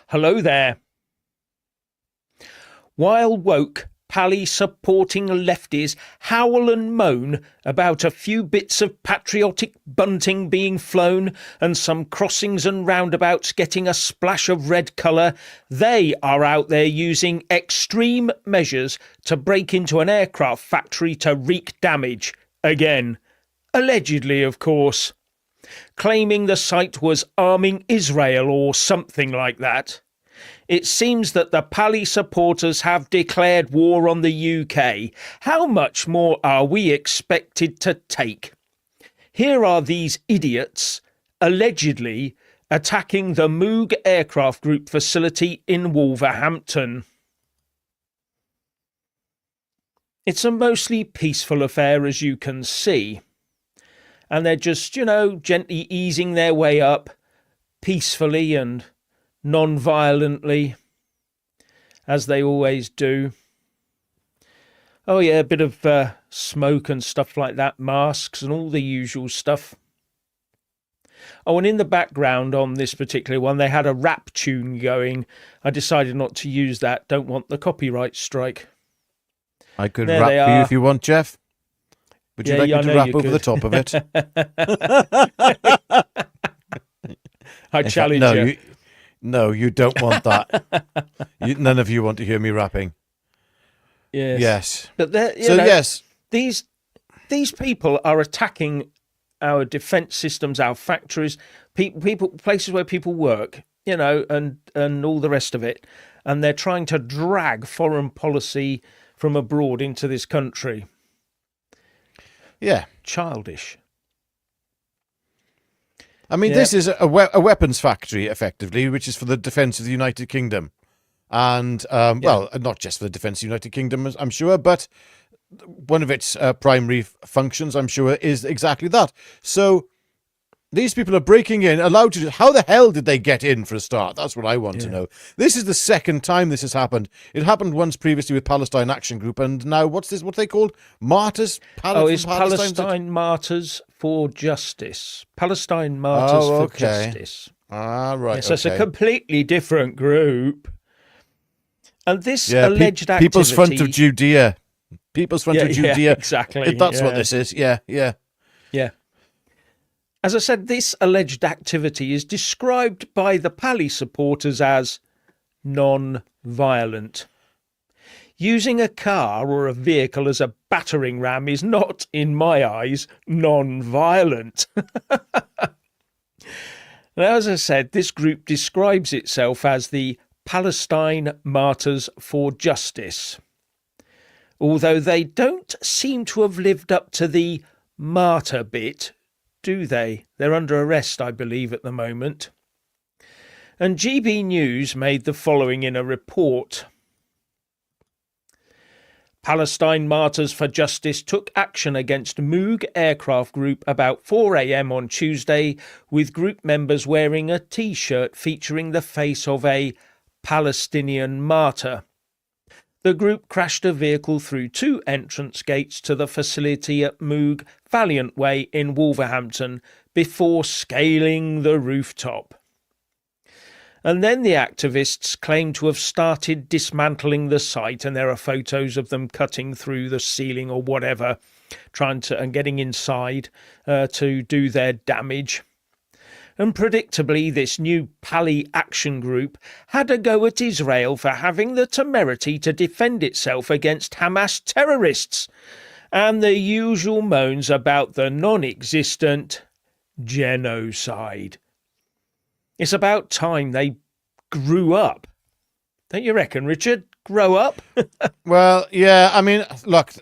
Hello there. While woke, Pally supporting lefties howl and moan about a few bits of patriotic bunting being flown and some crossings and roundabouts getting a splash of red colour, they are out there using extreme measures to break into an aircraft factory to wreak damage. Again. Allegedly, of course. Claiming the site was arming Israel or something like that. It seems that the Pally supporters have declared war on the UK. How much more are we expected to take? Here are these idiots, allegedly, attacking the Moog Aircraft Group facility in Wolverhampton. It's a mostly peaceful affair, as you can see. And they're just, gently easing their way up, peacefully and non-violently, as they always do. Oh yeah, a bit of smoke and stuff like that, masks and all the usual stuff. Oh, and in the background on this particular one, they had a rap tune going. I decided not to use that. Don't want the copyright strike. I could rap for you if you want, Jeff. Would you like me to rap over the top of it? I challenge you. No, you don't want that. None of you want to hear me rapping. Yes. But yes. These people are attacking our defence systems, our factories, people, places where people work, and all the rest of it. And they're trying to drag foreign policy from abroad into this country. Yeah. Childish. I mean, this is a weapons factory, effectively, which is for the defence of the United Kingdom. And, well, not just for the defence of the United Kingdom, I'm sure, but one of its primary functions, I'm sure, is exactly that. So these people are breaking in, allowed to... How the hell did they get in for a start? That's what I want to know. This is the second time this has happened. It happened once previously with Palestine Action Group, and now what's this? What are they called? Martyrs? It's Palestine Martyrs for Justice. Palestine Martyrs for Justice. Ah, right. So it's a completely different group. And this alleged activity... People's Front of Judea. People's Front of Judea. Yeah, exactly. That's what this is. Yeah. As I said, this alleged activity is described by the Pally supporters as non-violent. Using a car or a vehicle as a battering ram is not, in my eyes, non-violent. Now, as I said, this group describes itself as the Palestine Martyrs for Justice, although they don't seem to have lived up to the martyr bit, do they? They're under arrest, I believe, at the moment. And GB News made the following in a report. Palestine Martyrs for Justice took action against Moog Aircraft Group about 4 a.m. on Tuesday, with group members wearing a T-shirt featuring the face of a Palestinian martyr. The group crashed a vehicle through 2 entrance gates to the facility at Moog Valiant Way in Wolverhampton before scaling the rooftop. And then the activists claim to have started dismantling the site, and there are photos of them cutting through the ceiling or whatever, and getting inside to do their damage. And predictably, this new Pally action group had a go at Israel for having the temerity to defend itself against Hamas terrorists, and the usual moans about the non-existent genocide. It's about time they grew up. Don't you reckon, Richard? Grow up? Well, yeah, I mean, look,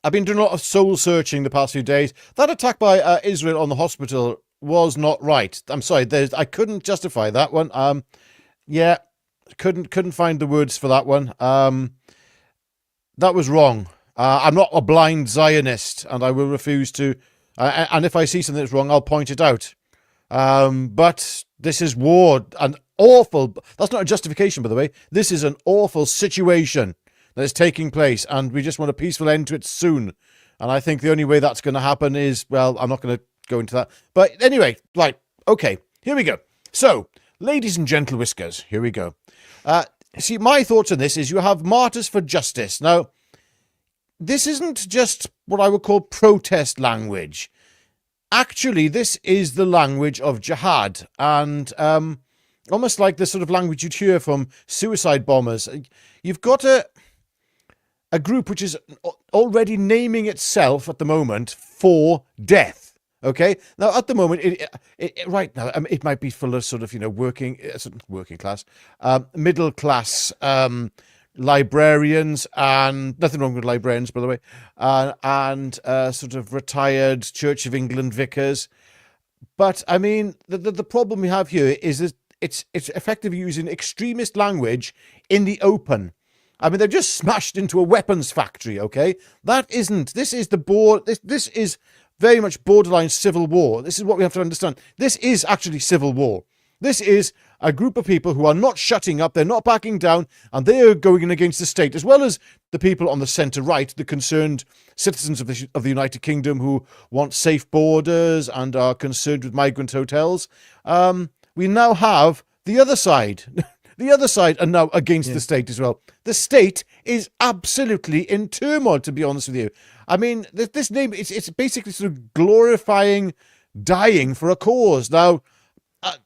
I've been doing a lot of soul searching the past few days. That attack by Israel on the hospital was not right. I'm sorry, I couldn't justify that one. Couldn't find the words for that one. That was wrong. I'm not a blind Zionist, and I will refuse to. And if I see something that's wrong, I'll point it out. But this is war, an awful. That's not a justification, by the way. This is an awful situation that is taking place, and we just want a peaceful end to it soon. And I think the only way that's going to happen is, well, I'm not going to go into that. But anyway, okay, here we go. So, ladies and gentle whiskers, here we go. See, my thoughts on this is you have martyrs for justice. Now, this isn't just what I would call protest language. Actually, this is the language of jihad, and almost like the sort of language you'd hear from suicide bombers. You've got a group which is already naming itself at the moment for death. Okay, now at the moment, right now, it might be full of sort of working class, middle class librarians, and nothing wrong with librarians, by the way, and sort of retired Church of England vicars. But I mean, the problem we have here is that it's effectively using extremist language in the open. I mean, they've just smashed into a weapons factory. Okay, this is very much borderline civil war. This is what we have to understand. This is actually civil war. This is a group of people who are not shutting up, they're not backing down, and they are going in against the state, as well as the people on the centre-right, the concerned citizens of the United Kingdom who want safe borders and are concerned with migrant hotels. We now have the other side. The other side are now against the state as well. The state is absolutely in turmoil, to be honest with you. I mean, this name, it's basically sort of glorifying dying for a cause. Now,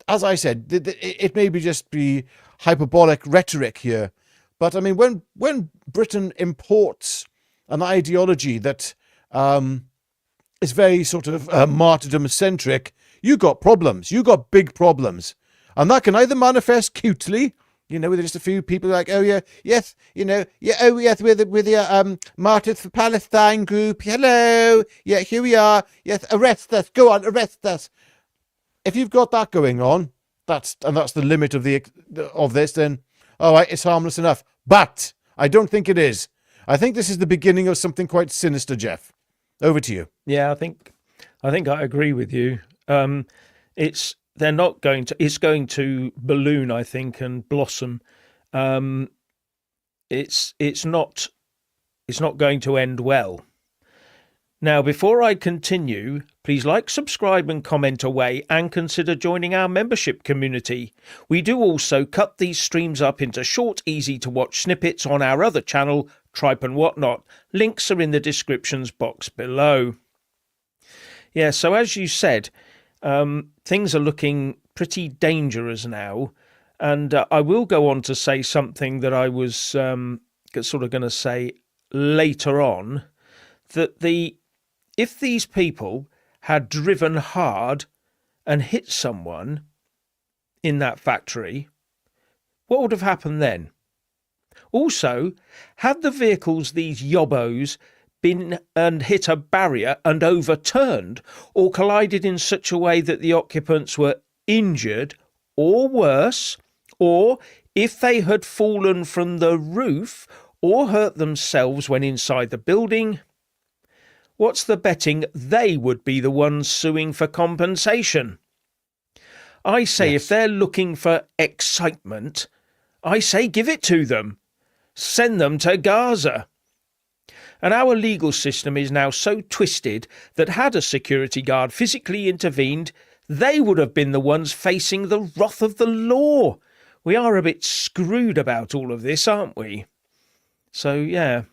as I said, it may just be hyperbolic rhetoric here, but I mean, when Britain imports an ideology that is very sort of martyrdom-centric, you got problems. You got big problems. And that can either manifest cutely, with just a few people like, oh yeah, yes, we're the Martyrs for Palestine group. Hello, yeah, here we are. Yes, arrest us. Go on, arrest us. If you've got that going on, that's the limit of this, then all right, it's harmless enough. But I don't think it is. I think this is the beginning of something quite sinister, Jeff. Over to you. Yeah, I think I agree with you. It's going to balloon, I think, and blossom. It's not going to end well. Now, before I continue, please like, subscribe and comment away, and consider joining our membership community. We do also cut these streams up into short, easy to watch snippets on our other channel, Tripe and Whatnot. Links are in the descriptions box below. Yeah, so as you said, things are looking pretty dangerous now, and I will go on to say something that I was sort of going to say later on, that if these people had driven hard and hit someone in that factory, what would have happened then? Also, had the vehicles, these yobbos, been and hit a barrier and overturned, or collided in such a way that the occupants were injured or worse, or if they had fallen from the roof or hurt themselves when inside the building, what's the betting they would be the ones suing for compensation? I say, yes. If they're looking for excitement, I say give it to them. Send them to Gaza. And our legal system is now so twisted that had a security guard physically intervened, they would have been the ones facing the wrath of the law. We are a bit screwed about all of this, aren't we? So, yeah,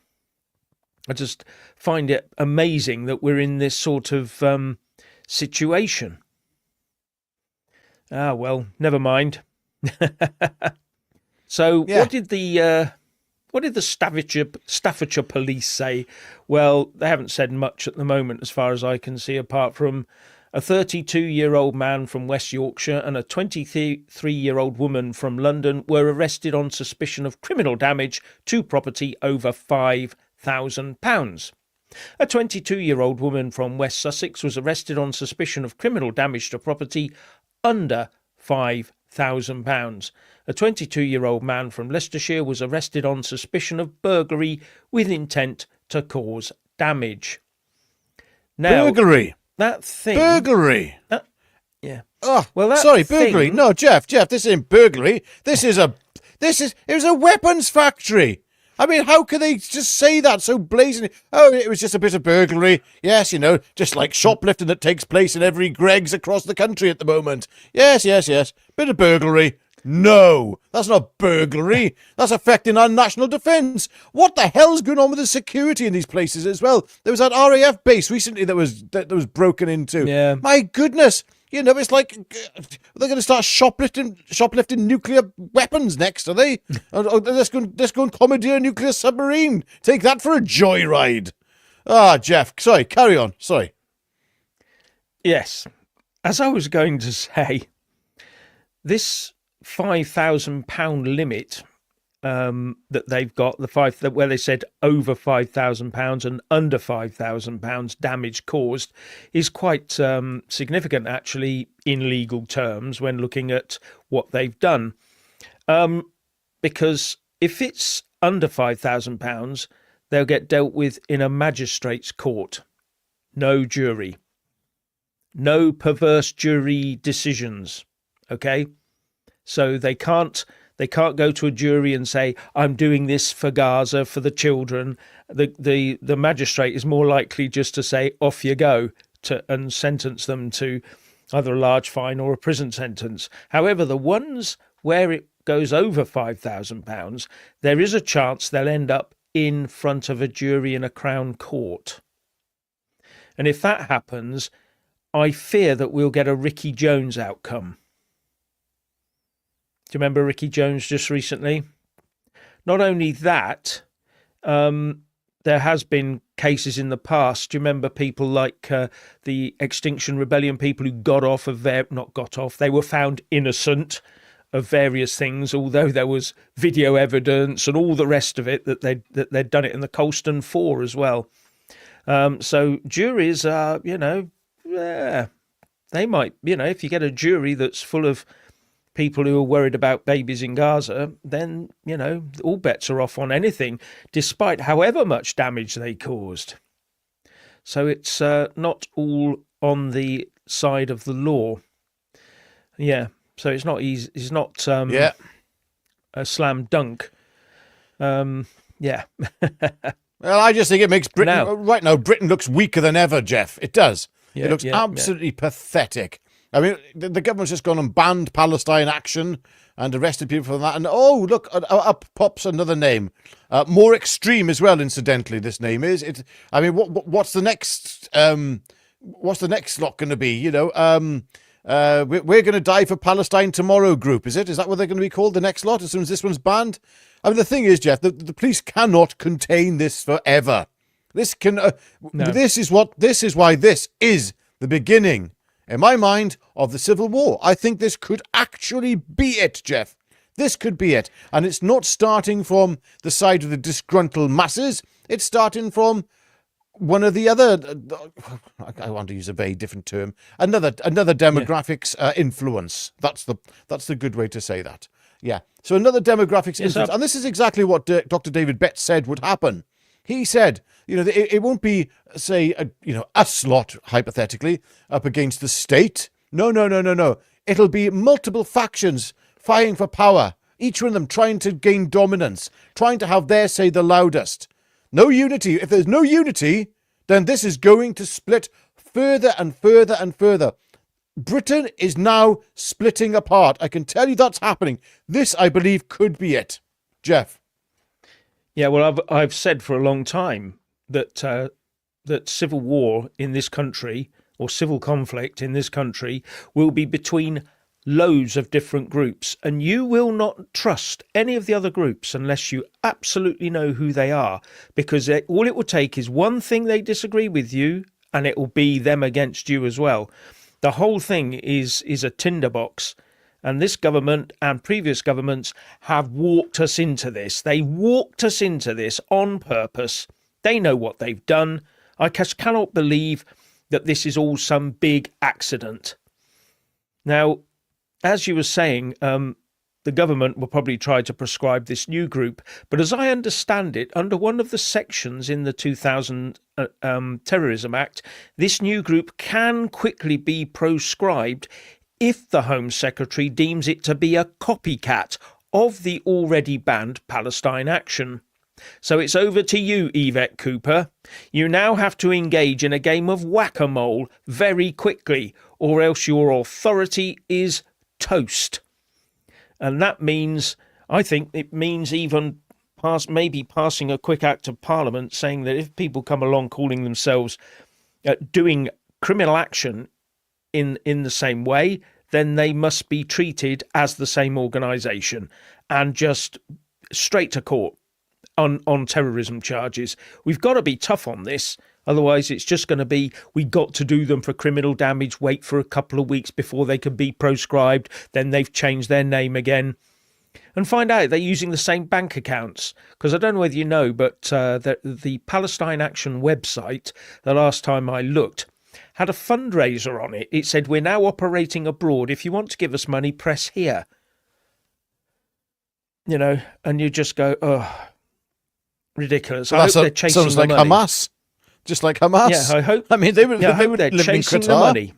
I just find it amazing that we're in this sort of situation. Ah, well, never mind. So, yeah. What did the Staffordshire police say? Well, they haven't said much at the moment, as far as I can see, apart from a 32-year-old man from West Yorkshire and a 23-year-old woman from London were arrested on suspicion of criminal damage to property over £5,000. A 22-year-old woman from West Sussex was arrested on suspicion of criminal damage to property under £5,000. A 22-year-old man from Leicestershire was arrested on suspicion of burglary with intent to cause damage. Now, burglary. That thing. Burglary. Yeah. Oh, well, sorry, burglary. No, Jeff, this isn't burglary. It was a weapons factory. I mean, how can they just say that so blazingly? Oh, it was just a bit of burglary. Yes, just like shoplifting that takes place in every Greggs across the country at the moment. Yes. Bit of burglary. No, that's not burglary. That's affecting our national defence. What the hell's going on with the security in these places as well? There was that RAF base recently that was broken into. Yeah. My goodness. It's like they're going to start shoplifting nuclear weapons next, are they? Or let's go and commandeer a nuclear submarine. Take that for a joyride. Jeff, sorry, carry on. Sorry. Yes. As I was going to say, this £5,000 limit that they've got, where they said over £5,000 and under £5,000 damage caused, is quite significant actually in legal terms when looking at what they've done. Because if it's under £5,000, they'll get dealt with in a magistrate's court. No jury. No perverse jury decisions. Okay? So they can't go to a jury and say, I'm doing this for Gaza, for the children. The magistrate is more likely just to say, off you go, and sentence them to either a large fine or a prison sentence. However, the ones where it goes over £5,000, there is a chance they'll end up in front of a jury in a Crown Court. And if that happens, I fear that we'll get a Ricky Jones outcome. Do you remember Ricky Jones just recently? Not only that, there has been cases in the past. Do you remember people like the Extinction Rebellion people who they were found innocent of various things, although there was video evidence and all the rest of it that they'd done it in the Colston 4 as well. So juries are, they might, if you get a jury that's full of people who are worried about babies in Gaza, then, all bets are off on anything, despite however much damage they caused. So it's not all on the side of the law. Yeah, so it's not easy. It's not a slam dunk. Yeah. Well, I just think it makes Britain... Right now, Britain looks weaker than ever, Jeff. It does. It looks absolutely pathetic. I mean, the government's just gone and banned Palestine Action and arrested people for that. And look, up pops another name, more extreme as well. Incidentally, this name is. What's the next? What's the next slot going to be? We're going to die for Palestine tomorrow. Group, is it? Is that what they're going to be called? The next lot, as soon as this one's banned. I mean, the thing is, Jeff, the police cannot contain this forever. This can. No. This is why this is the beginning, in my mind, of the Civil War. I think this could actually be it, Jeff. This could be it. And it's not starting from the side of the disgruntled masses. It's starting from one of the other, I want to use a very different term, another demographics influence. That's the good way to say that. Yeah. So another demographics influence. And this is exactly what Dr. David Betts said would happen. He said, it won't be, say, us lot, hypothetically, up against the state. No. It'll be multiple factions vying for power, each one of them trying to gain dominance, trying to have their say the loudest. No unity. If there's no unity, then this is going to split further and further and further. Britain is now splitting apart. I can tell you that's happening. This, I believe, could be it. Jeff. Yeah, well, I've said for a long time that civil war in this country, or civil conflict in this country, will be between loads of different groups, and you will not trust any of the other groups unless you absolutely know who they are, because all it will take is one thing they disagree with you, and it will be them against you as well. The whole thing is a tinderbox. And this government and previous governments have walked us into this. They walked us into this on purpose. They know what they've done. I just cannot believe that this is all some big accident. Now, as you were saying, the government will probably try to prescribe this new group. But as I understand it, under one of the sections in the 2000 Terrorism Act, this new group can quickly be proscribed if the Home Secretary deems it to be a copycat of the already banned Palestine Action. So it's over to you, Yvette Cooper. You now have to engage in a game of whack-a-mole very quickly, or else your authority is toast. And that means, I think it means even maybe passing a quick act of parliament saying that if people come along calling themselves doing criminal action in the same way, then they must be treated as the same organisation and just straight to court on terrorism charges. We've got to be tough on this. Otherwise, it's just going to be, we got to do them for criminal damage, wait for a couple of weeks before they can be proscribed, then they've changed their name again. And find out they're using the same bank accounts. Because I don't know whether you know, but the Palestine Action website, the last time I looked, had a fundraiser on it. It said, we're now operating abroad. If you want to give us money, press here. You know, and you just go, oh, ridiculous. I hope they're chasing sounds the like money. Hamas. Just like Hamas. Yeah, I hope. I mean, they were they're chasing the money.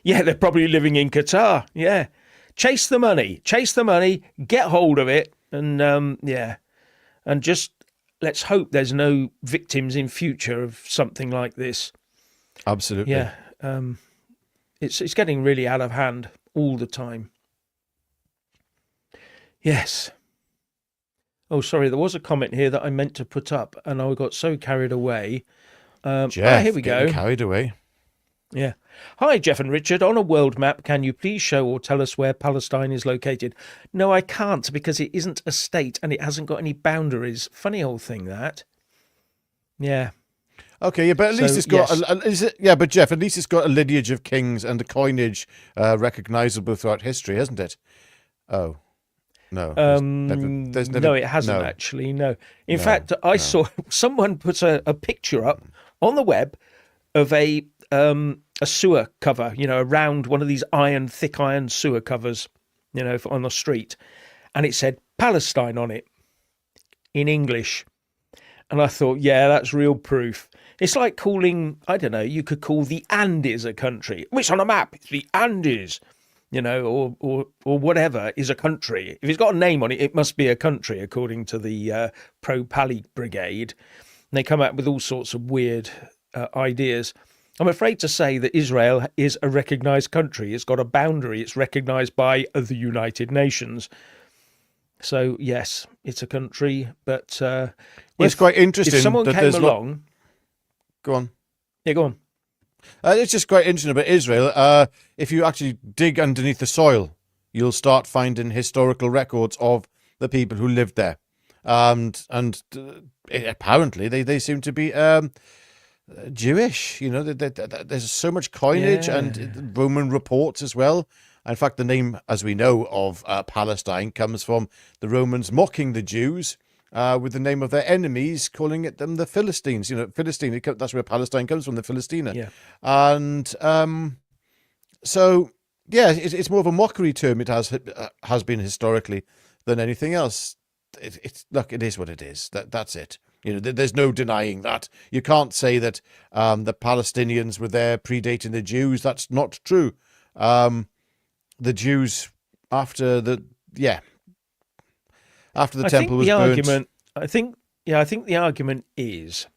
Yeah, they're probably living in Qatar. Yeah. Chase the money, get hold of it. And and just let's hope there's no victims in future of something like this. Absolutely. Yeah. It's getting really out of hand all the time. Yes. Oh, sorry. There was a comment here that I meant to put up and I got so carried away. Jeff, here we go. Carried away. Yeah. Hi, Jeff and Richard. On a world map, can you please show or tell us where Palestine is located? No, I can't because it isn't a state and it hasn't got any boundaries. Funny old thing, that. Yeah. Okay, yeah, but at least it's got. Yes. But Jeff, at least it's got a lineage of kings and a coinage recognisable throughout history, hasn't it? Oh, no. There's never, no, it hasn't actually. No. In fact, I saw someone put a picture up on the web of a sewer cover, around one of these thick iron sewer covers, on the street. And it said Palestine on it in English. And I thought, yeah, that's real proof. It's like calling, I don't know, you could call the Andes a country. It's on a map. It's the Andes, or whatever is a country. If it's got a name on it, it must be a country, according to the Pro-Pali Brigade. And they come out with all sorts of weird ideas. I'm afraid to say that Israel is a recognised country. It's got a boundary. It's recognised by the United Nations. So, yes, it's a country. But it's quite interesting. If someone came along... Go on. Yeah, go on. It's just quite interesting about Israel. If you actually dig underneath the soil, you'll start finding historical records of the people who lived there. And apparently they seem to be... Jewish, there's so much coinage and Roman reports as well. In fact, the name, as we know, of Palestine comes from the Romans mocking the Jews with the name of their enemies, calling them the Philistines. Philistine, that's where Palestine comes from, the Philistina. Yeah. And so, yeah, it's more of a mockery term. It has been historically than anything else. Look, it is what it is. That's it. There's no denying that. You can't say that the Palestinians were there predating the Jews. That's not true. The Jews, after the temple was burnt. I think the argument is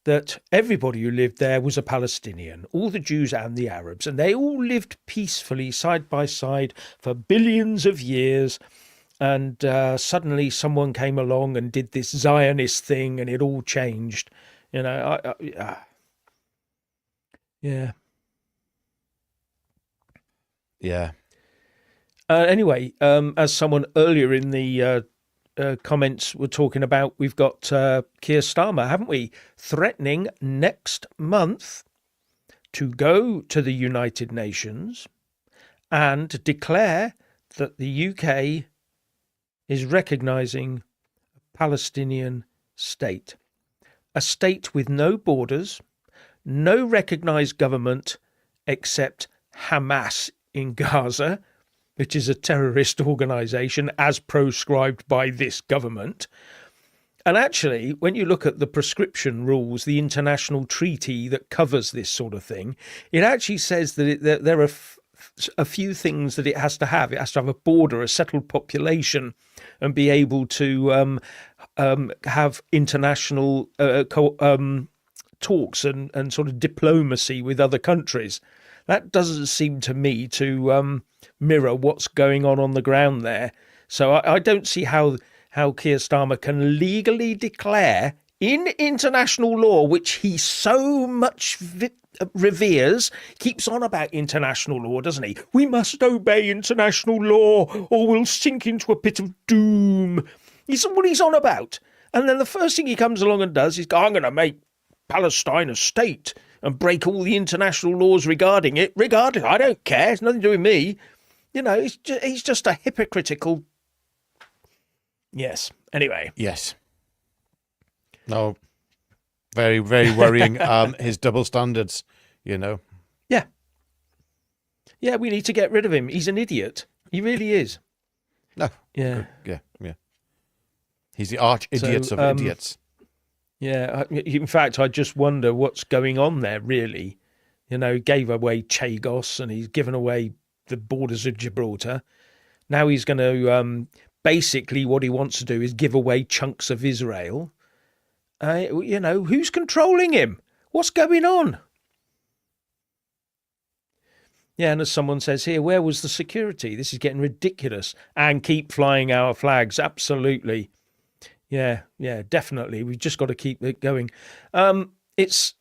that everybody who lived there was a Palestinian, all the Jews and the Arabs, and they all lived peacefully side by side for billions of years. And suddenly someone came along and did this Zionist thing and it all changed. Yeah. Yeah. Anyway, as someone earlier in the comments were talking about, we've got Keir Starmer, haven't we? Threatening next month to go to the United Nations and declare that the UK is recognising a Palestinian state. A state with no borders, no recognised government except Hamas in Gaza, which is a terrorist organisation as proscribed by this government. And actually, when you look at the prescription rules, the international treaty that covers this sort of thing, it actually says that there are a few things that it has to have. It has to have a border, a settled population, and be able to have international talks and sort of diplomacy with other countries. That doesn't seem to me to mirror what's going on the ground there. So I don't see how Keir Starmer can legally declare in international law, which he so much reveres, keeps on about international law, doesn't he? We must obey international law or we'll sink into a pit of doom. He's what he's on about. And then the first thing he comes along and does is go, I'm going to make Palestine a state and break all the international laws regarding it. Regardless, I don't care. It's nothing to do with me. You know, he's just a hypocritical. Yes. Anyway. Yes. No. Very, very worrying. His double standards, you know. Yeah. Yeah, we need to get rid of him. He's an idiot. He really is. No. Yeah. Yeah. He's the arch idiots of idiots. Yeah. In fact, I just wonder what's going on there, really. You know, he gave away Chagos and he's given away the borders of Gibraltar. Now he's going to, basically what he wants to do is give away chunks of Israel. You know, who's controlling him? What's going on? Yeah, and as someone says here, where was the security? This is getting ridiculous. And keep flying our flags. Absolutely. Yeah, definitely. We've just got to keep it going. It's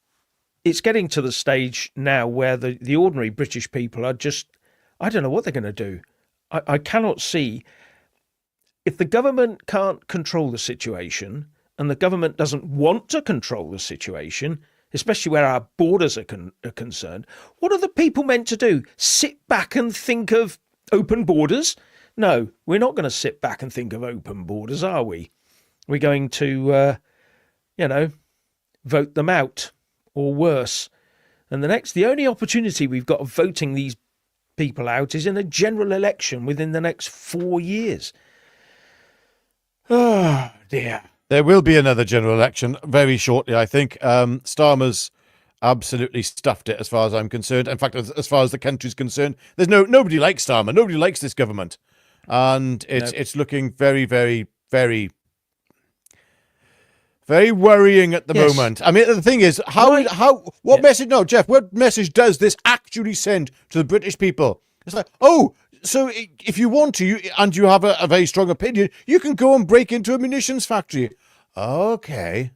getting to the stage now where the ordinary British people are just, I don't know what they're going to do. I cannot see. If the government can't control the situation and the government doesn't want to control the situation, especially where our borders are concerned, what are the people meant to do? Sit back and think of open borders? No, we're not going to sit back and think of open borders, are we? We're going to, vote them out or worse. And the only opportunity we've got of voting these people out is in a general election within the next 4 years. Oh, dear. There will be another general election very shortly, I think. Starmer's absolutely stuffed it as far as I'm concerned. In fact, as far as the country's concerned, there's nobody likes Starmer. Nobody likes this government. And it's looking very, very, very, very worrying at the moment. I mean, the thing is, what message? No, Jeff, what message does this actually send to the British people? It's like, oh, so if you want to, and you have a very strong opinion, you can go and break into a munitions factory. Okay.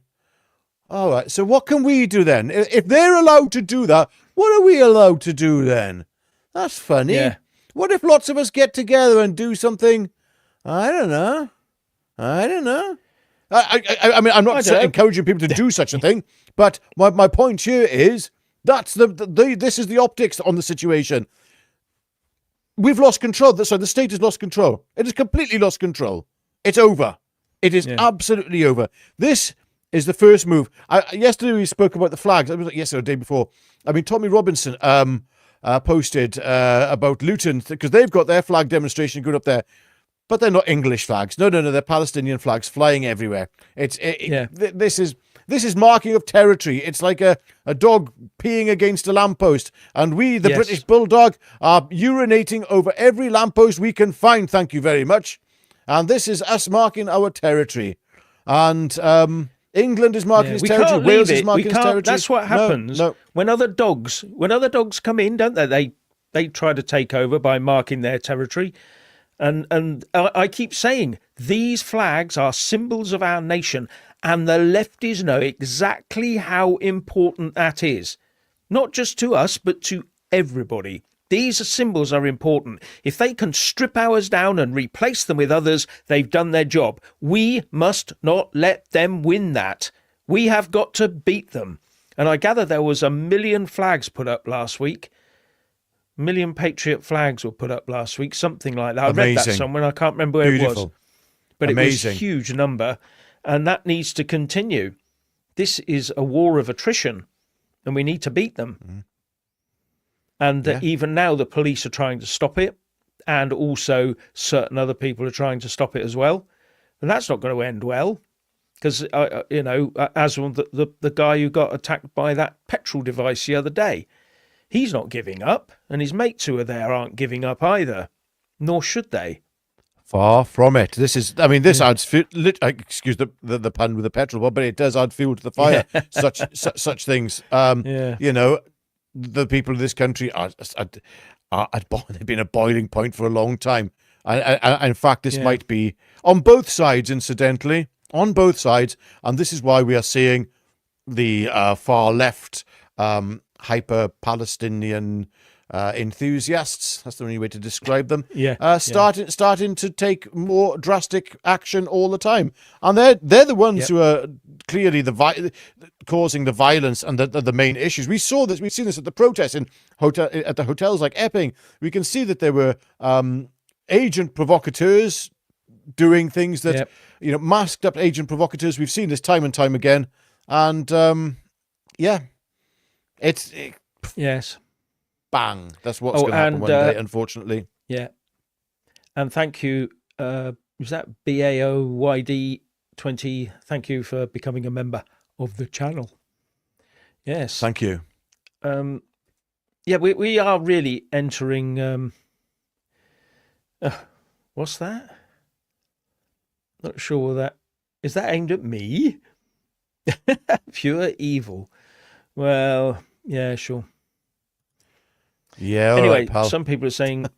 All right. So what can we do then? If they're allowed to do that, what are we allowed to do then? That's funny. Yeah. What if lots of us get together and do something? I don't know. I mean, I'm not encouraging people to do such a thing, but my point here is that's this is the optics on the situation. We've lost control. So the state has lost control. It has completely lost control. It's over. It is absolutely over. This is the first move. Yesterday we spoke about the flags. It was yesterday or the day before. I mean, Tommy Robinson posted about Luton because they've got their flag demonstration going up there. But they're not English flags. No, they're Palestinian flags flying everywhere. This is marking of territory. It's like a dog peeing against a lamppost. And we, the British Bulldog, are urinating over every lamppost we can find. Thank you very much. And this is us marking our territory. And England is marking its territory. Wales is marking its territory. That's what happens when other dogs come in, don't they? They try to take over by marking their territory. And I keep saying these flags are symbols of our nation, and the lefties know exactly how important that is, not just to us, but to everybody. These symbols are important. If they can strip ours down and replace them with others, they've done their job. We must not let them win that. We have got to beat them. And I gather there was 1 million flags put up last week. 1 million patriot flags were put up last week, something like that. Amazing. I read that somewhere, I can't remember where Beautiful. It was. But Amazing. It was a huge number, and that needs to continue. This is a war of attrition, and we need to beat them. Mm. And even now the police are trying to stop it, and also certain other people are trying to stop it as well. And that's not going to end well, because, as the guy who got attacked by that petrol device the other day, he's not giving up, and his mates who are there aren't giving up either, nor should they. Far from it. This is, I mean, this adds excuse the pun with the petrol, but it does add fuel to the fire. Yeah. Such things. Yeah. You know, the people of this country they've been a boiling point for a long time. In fact, this might be on both sides, incidentally, on both sides, and this is why we are seeing the far left hyper-Palestinian enthusiasts, that's the only way to describe them, starting to take more drastic action all the time. And they're the ones who are clearly causing the violence and the main issues. We've seen this at the protests at the hotels like Epping. We can see that there were agent provocateurs doing things that, masked up agent provocateurs. We've seen this time and time again. And, yes. Bang. That's what's going to happen one day, unfortunately. Yeah. And thank you. Was that BAOYD20? Thank you for becoming a member of the channel. Yes. Thank you. We are really entering... what's that? Not sure that... Is that aimed at me? Pure evil. Well, yeah, sure. Yeah. Anyway, right, pal. Some people are saying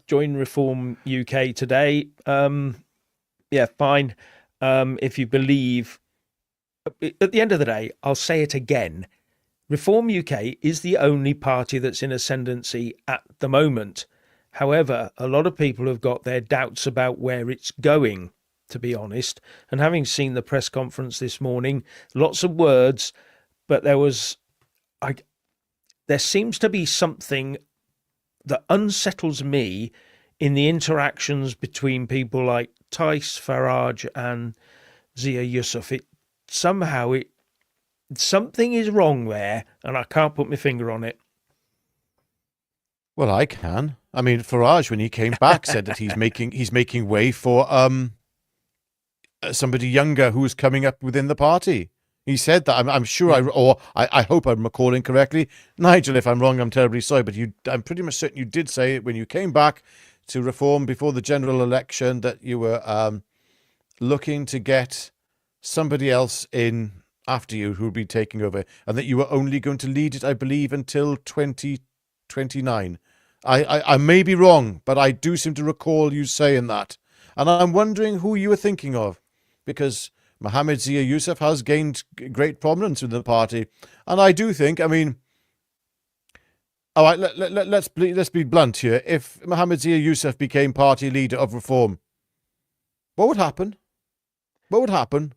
join Reform UK today. Yeah, fine. If you believe, at the end of the day, I'll say it again. Reform UK is the only party that's in ascendancy at the moment. However, a lot of people have got their doubts about where it's going, to be honest. And having seen the press conference this morning, lots of words, but there seems to be something that unsettles me in the interactions between people like Tice, Farage and Zia Yusuf. Something is wrong there, and I can't put my finger on it. Well, I can. I mean, Farage, when he came back, said that he's making way for somebody younger who's coming up within the party. He said that. I'm sure I hope I'm recalling correctly. Nigel, if I'm wrong, I'm terribly sorry, but I'm pretty much certain you did say it when you came back to Reform before the general election that you were looking to get somebody else in after you who would be taking over, and that you were only going to lead it, I believe, until 2029. I may be wrong, but I do seem to recall you saying that. And I'm wondering who you were thinking of, because Mohammed Zia Yusuf has gained great prominence within the party. And I do think, I mean, all right, let's be blunt here. If Mohammed Zia Yusuf became party leader of Reform, what would happen? What would happen?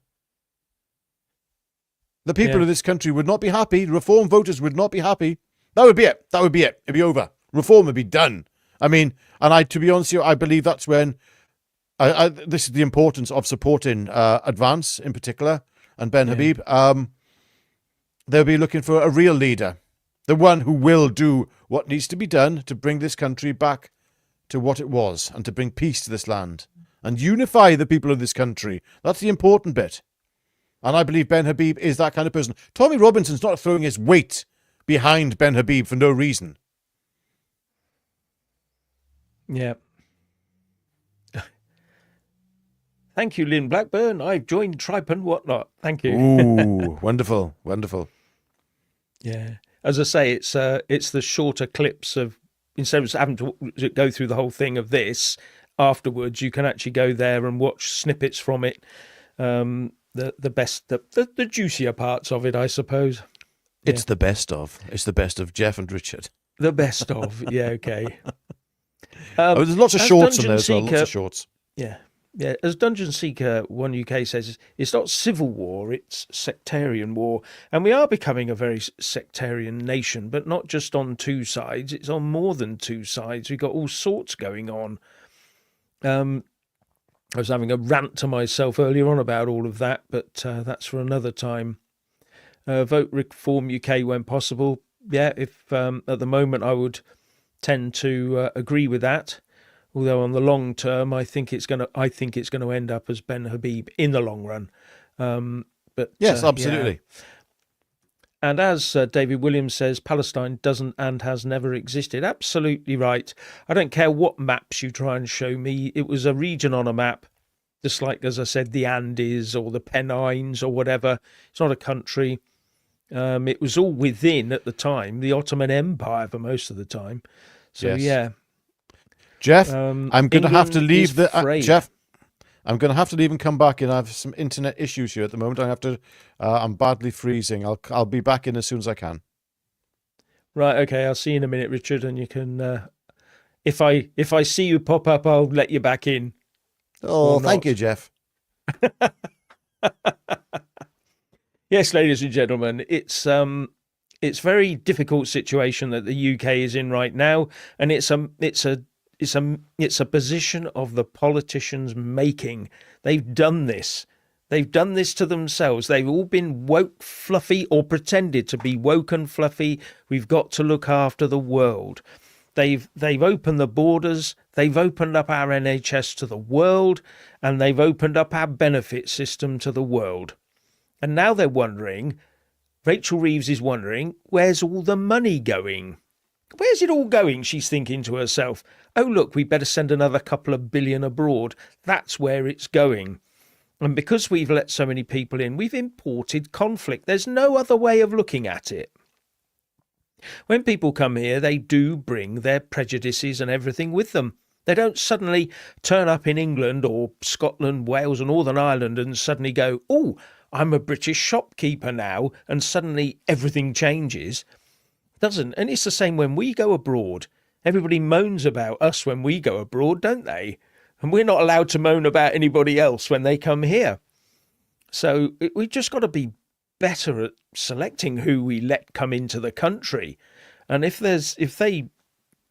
The people of this country would not be happy. Reform voters would not be happy. That would be it. It'd be over. Reform would be done. I mean, and to be honest with you, I believe that's when this is the importance of supporting Advance in particular and Ben Habib. They'll be looking for a real leader, the one who will do what needs to be done to bring this country back to what it was and to bring peace to this land and unify the people of this country. That's the important bit. And I believe Ben Habib is that kind of person. Tommy Robinson's not throwing his weight behind Ben Habib for no reason. Yeah. Thank you, Lynn Blackburn. I've joined Tripe and whatnot. Thank you. Ooh, wonderful, wonderful. Yeah. As I say, it's the shorter clips of, instead of having to go through the whole thing of this afterwards, you can actually go there and watch snippets from it. The juicier parts of it, I suppose. It's the best of. It's the best of Jeff and Richard. The best of. Yeah, okay. There's lots of shorts in there as well. Lots of shorts. Yeah. Yeah, as Dungeon Seeker 1 UK says, it's not civil war, it's sectarian war. And we are becoming a very sectarian nation, but not just on two sides, it's on more than two sides. We've got all sorts going on. I was having a rant to myself earlier on about all of that, but that's for another time. Vote Reform UK when possible. Yeah, if at the moment I would tend to agree with that. Although on the long term, I think it's going to end up as Ben Habib in the long run. But yes, absolutely. Yeah. And as David Williams says, Palestine doesn't and has never existed. Absolutely right. I don't care what maps you try and show me. It was a region on a map, just like, as I said, the Andes or the Pennines or whatever. It's not a country. It was all within, at the time, the Ottoman Empire for most of the time. So, Yes. yeah. Jeff, I'm going to have to leave Jeff, I'm going to have to leave and come back in. I have some internet issues here at the moment. I'm badly freezing. I'll be back in as soon as I can. Right, okay, I'll see you in a minute, Richard, and you can, if I see you pop up, I'll let you back in. Oh, thank you, Jeff. Yes, ladies and gentlemen, it's very difficult situation that the UK is in right now, and it's a position of the politicians making. They've done this. They've done this to themselves. They've all been woke fluffy or pretended to be woke and fluffy. We've got to look after the world. They've opened the borders. They've opened up our NHS to the world, and they've opened up our benefit system to the world. And now they're wondering, Rachel Reeves is wondering, where's all the money going? Where's it all going? She's thinking to herself, oh, look, we better send another couple of billion abroad. That's where it's going. And because we've let so many people in, we've imported conflict. There's no other way of looking at it. When people come here, they do bring their prejudices and everything with them. They don't suddenly turn up in England or Scotland, Wales and Northern Ireland and suddenly go, oh, I'm a British shopkeeper now, and suddenly everything changes. Doesn't. And it's the same when we go abroad. Everybody moans about us when we go abroad, don't they? And we're not allowed to moan about anybody else when they come here. So we've just got to be better at selecting who we let come into the country. And if they,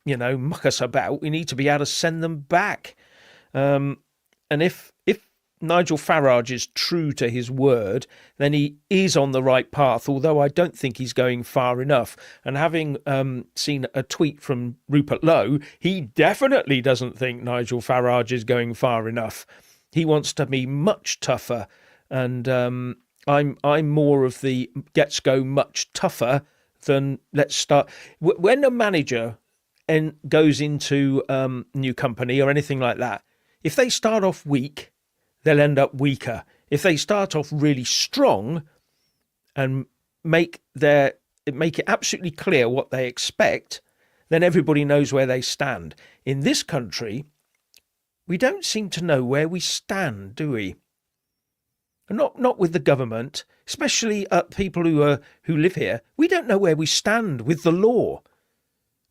muck us about, we need to be able to send them back. And if Nigel Farage is true to his word, then he is on the right path, although I don't think he's going far enough. And having seen a tweet from Rupert Lowe, he definitely doesn't think Nigel Farage is going far enough. He wants to be much tougher, and I'm more of the let's go much tougher than let's start. When a manager goes into a new company or anything like that, if they start off weak, they'll end up weaker. If they start off really strong and make it absolutely clear what they expect, then everybody knows where they stand. In this country, we don't seem to know where we stand, do we? And not with the government, especially people who live here. We don't know where we stand with the law,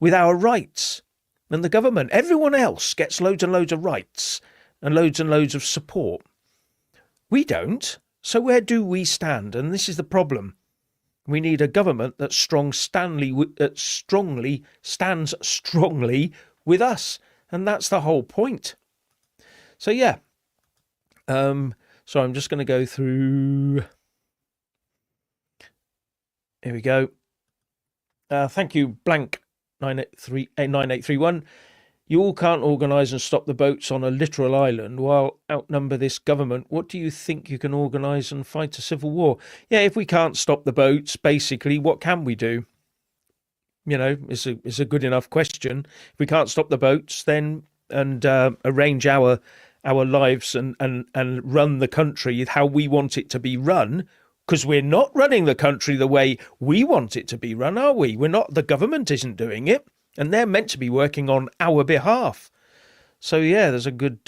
with our rights. And the government, everyone else gets loads and loads of rights and loads of support. We don't. So where do we stand? And this is the problem. We need a government that stands strongly with us. And that's the whole point. So, yeah. So I'm just going to go through. Here we go. Thank you, blank 9831. You all can't organise and stop the boats on a literal island while outnumber this government. What do you think you can organise and fight a civil war? Yeah, if we can't stop the boats, basically, what can we do? It's a good enough question. If we can't stop the boats, then arrange our lives and run the country how we want it to be run, because we're not running the country the way we want it to be run, are we? We're not. The government isn't doing it. And they're meant to be working on our behalf. So, yeah, that's a good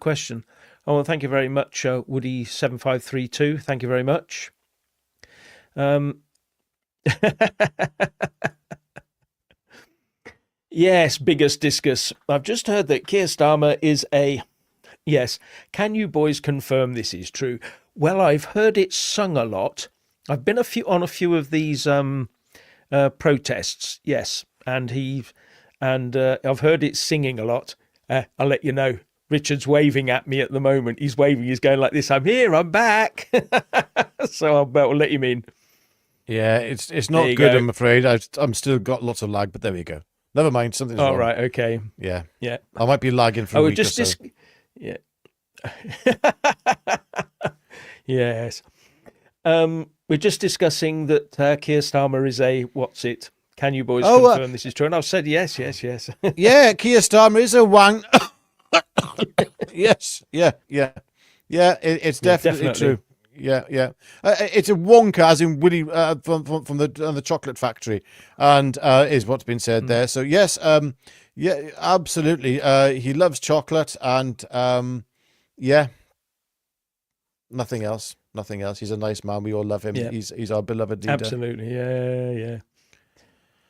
question. Oh, well, thank you very much, Woody7532. Thank you very much. Yes, biggest discus. I've just heard that Keir Starmer is a... Yes, can you boys confirm this is true? Well, I've heard it sung a lot. I've been on a few of these protests, yes. And I've heard it singing a lot. I'll let you know. Richard's waving at me at the moment. He's waving. He's going like this. I'm here. I'm back. So I'll let him in. Yeah, it's not good. Go. I'm afraid. I'm still got lots of lag, but there we go. Never mind. Something's wrong. All right. Okay. Yeah. Yeah. I might be lagging for a week or so. Yeah. Yes. we're just discussing that Keir Starmer is a what's it? Can you boys Oh, confirm this is true? And I've said yes. yeah, Keir Starmer is a wank. Yes, yeah. It's definitely true. Yeah. It's a wonker, as in Willy from the Chocolate Factory, and is what's been said there. So yes, yeah, absolutely. He loves chocolate, and yeah, nothing else. He's a nice man. We all love him. Yeah. He's our beloved leader. Absolutely, yeah.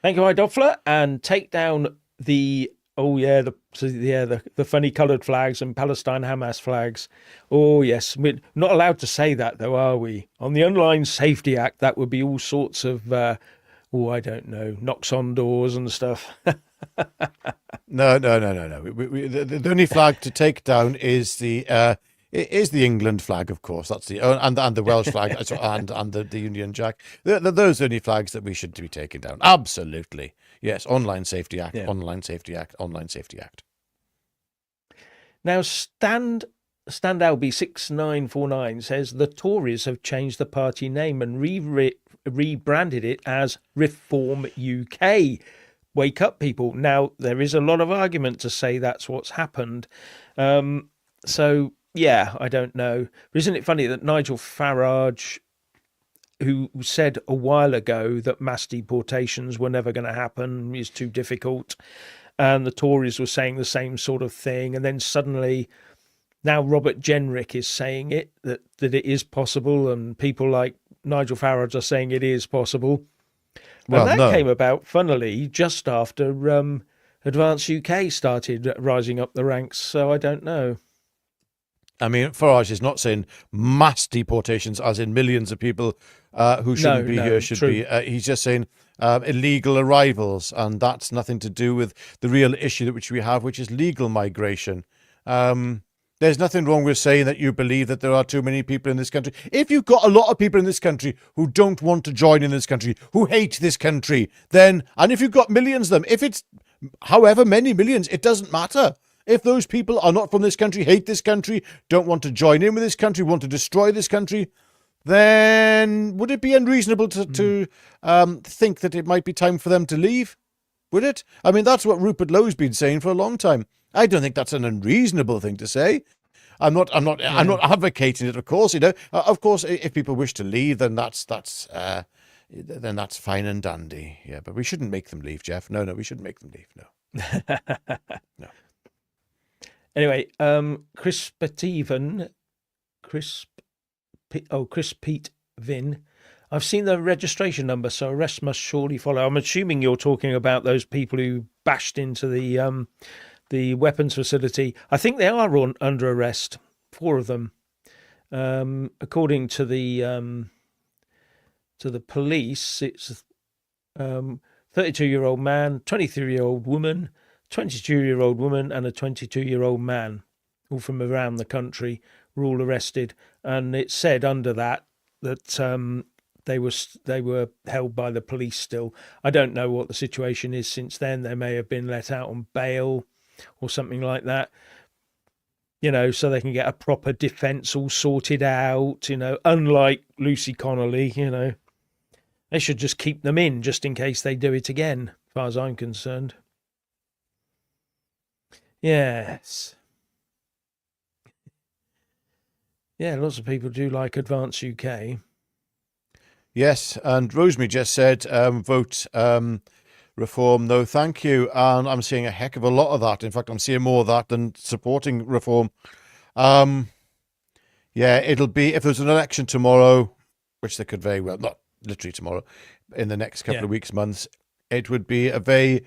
Thank you, Doffler, and take down the the funny coloured flags and Palestine Hamas flags. Oh yes, we're not allowed to say that though, are we? On the Online Safety Act, that would be all sorts of I don't know, knocks on doors and stuff. No. The only flag to take down is the England flag, of course. That's and the Welsh flag and the Union Jack. Those are the only flags that we should be taking down. Absolutely, yes. Online Safety Act. Yeah. Online Safety Act. Online Safety Act. Now, Stand Alby 6949 says the Tories have changed the party name and rebranded it as Reform UK. Wake up, people. Now, there is a lot of argument to say that's what's happened. So, yeah, I don't know. But isn't it funny that Nigel Farage, who said a while ago that mass deportations were never going to happen, is too difficult, and the Tories were saying the same sort of thing, and then suddenly now Robert Jenrick is saying that it is possible, and people like Nigel Farage are saying it is possible. Well, and that came about, funnily, just after Advance UK started rising up the ranks, so I don't know. I mean, Farage is not saying mass deportations, as in millions of people who shouldn't be here should be. He's just saying illegal arrivals, and that's nothing to do with the real issue which we have, which is legal migration. There's nothing wrong with saying that you believe that there are too many people in this country. If you've got a lot of people in this country who don't want to join in this country, who hate this country, then, and if you've got millions of them, if it's however many millions, it doesn't matter. If those people are not from this country, hate this country, don't want to join in with this country, want to destroy this country, then would it be unreasonable to think that it might be time for them to leave? Would it? I mean, that's what Rupert Lowe's been saying for a long time. I don't think that's an unreasonable thing to say. I'm not advocating it, of course. Of course, if people wish to leave, then that's fine and dandy. Yeah, but we shouldn't make them leave, Jeff. No, we shouldn't make them leave. No. No. Anyway, Chris Pete Vin. I've seen the registration number, so arrest must surely follow. I'm assuming you're talking about those people who bashed into the weapons facility. I think they are under arrest, 4 of them, according to the police. It's 32-year-old man, 23-year-old woman, 22-year-old woman, and a 22-year-old man, all from around the country, were all arrested. And it said under that they were held by the police still. I don't know what the situation is since then. They may have been let out on bail or something like that, so they can get a proper defence all sorted out, unlike Lucy Connolly, They should just keep them in just in case they do it again, as far as I'm concerned. Yes. Yeah, lots of people do like Advance UK. Yes, and Rosemary just said, vote reform, no thank you. And I'm seeing a heck of a lot of that. In fact, I'm seeing more of that than supporting reform. Yeah, it'll be, if there's an election tomorrow, which there could very well, not literally tomorrow, in the next couple of weeks, months, it would be a very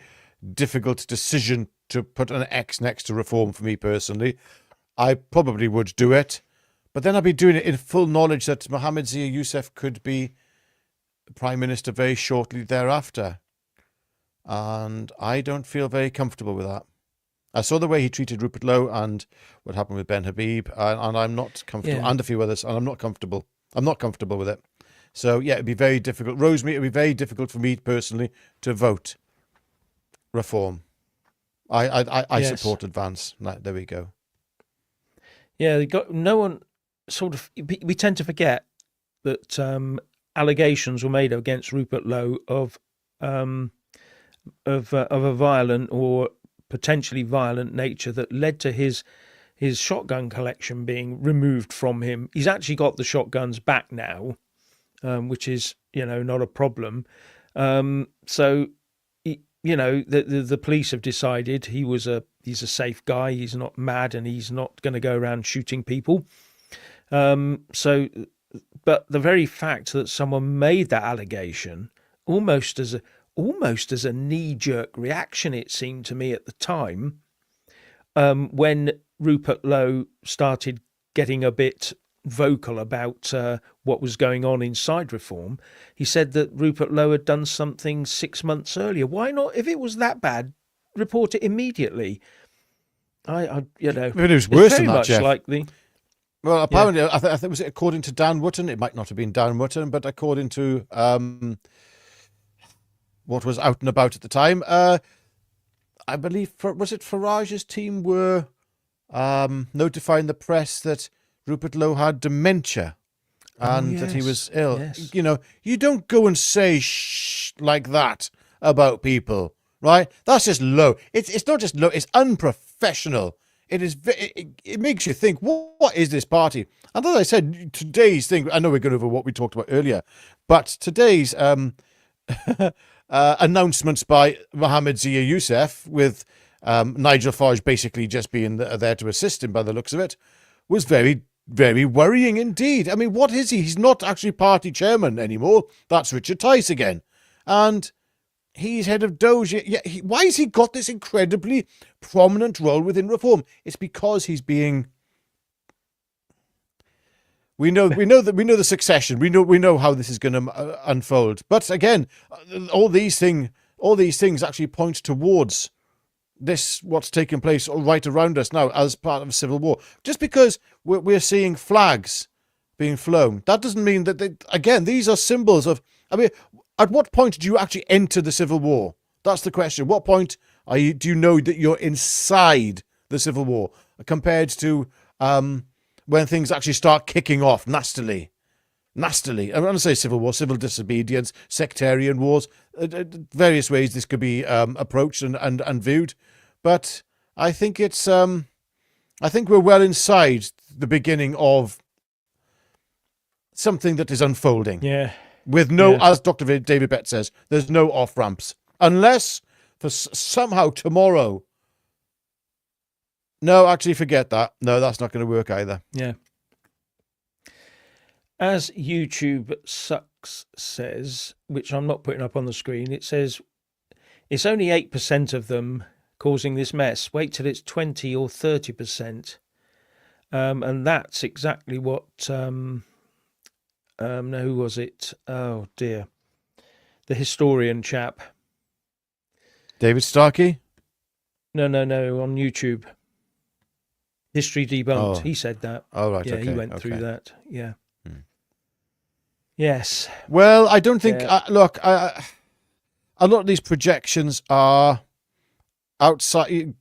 difficult decision to put an X next to reform for me personally. I probably would do it, but then I'd be doing it in full knowledge that Mohammed Zia Youssef could be Prime Minister very shortly thereafter. And I don't feel very comfortable with that. I saw the way he treated Rupert Lowe and what happened with Ben Habib, and I'm not comfortable, and a few others, and I'm not comfortable. I'm not comfortable with it. So, yeah, it'd be very difficult. Rosemary, it'd be very difficult for me personally to vote reform. I support Advance. There we go. Yeah, no one sort of. We tend to forget that allegations were made against Rupert Lowe of a violent or potentially violent nature that led to his shotgun collection being removed from him. He's actually got the shotguns back now, which is, not a problem. So, the police have decided he's a safe guy. He's not mad and he's not going to go around shooting people. But the very fact that someone made that allegation almost as a knee-jerk reaction, it seemed to me at the time, when Rupert Lowe started getting a bit vocal about what was going on inside Reform, he said that Rupert Lowe had done something 6 months earlier. Why not? If it was that bad, report it immediately. But it was worse than that, Jeff. Well, apparently, I think was it according to Dan Wootton? It might not have been Dan Wootton, but according to what was out and about at the time, I believe was it Farage's team were notifying the press that Rupert Lowe had dementia and that he was ill. Yes. You don't go and say shh like that about people, right? That's just low. It's not just low. It's unprofessional. It makes you think, what is this party? And as I said, today's thing, I know we're going over what we talked about earlier, but today's announcements by Mohammed Zia Youssef, with Nigel Farage basically just being there to assist him by the looks of it, was very, very worrying indeed. I mean, what is he? He's not actually party chairman anymore. That's Richard Tice again. And he's head of Doge. Why has he got this incredibly prominent role within Reform? It's because he's being... We know the succession. We know how this is going to unfold. But again, all these things actually point towards what's taking place right around us now as part of a civil war. Just because we're seeing flags being flown, that doesn't mean that these are symbols of. I mean, at what point do you actually enter the civil war? That's the question. What point do you know that you're inside the civil war compared to when things actually start kicking off nastily? I'm going to say civil war, civil disobedience, sectarian wars, various ways this could be approached and viewed. But I think I think we're well inside the beginning of something that is unfolding. Yeah. With as Dr. David Bett says, there's no off-ramps. Unless for somehow tomorrow. No, actually forget that. No, that's not going to work either. Yeah. As YouTube Sucks says, which I'm not putting up on the screen, it says it's only 8% of them causing this mess. Wait till it's 20 or 30%. And that's exactly what... no, who was it? Oh, dear. The historian chap. David Starkey? No, on YouTube. History Debunked. Oh. He said that. Oh, right, yeah, okay. He went through that. Yeah. Yes. Well, I don't think... look, a lot of these projections are outside...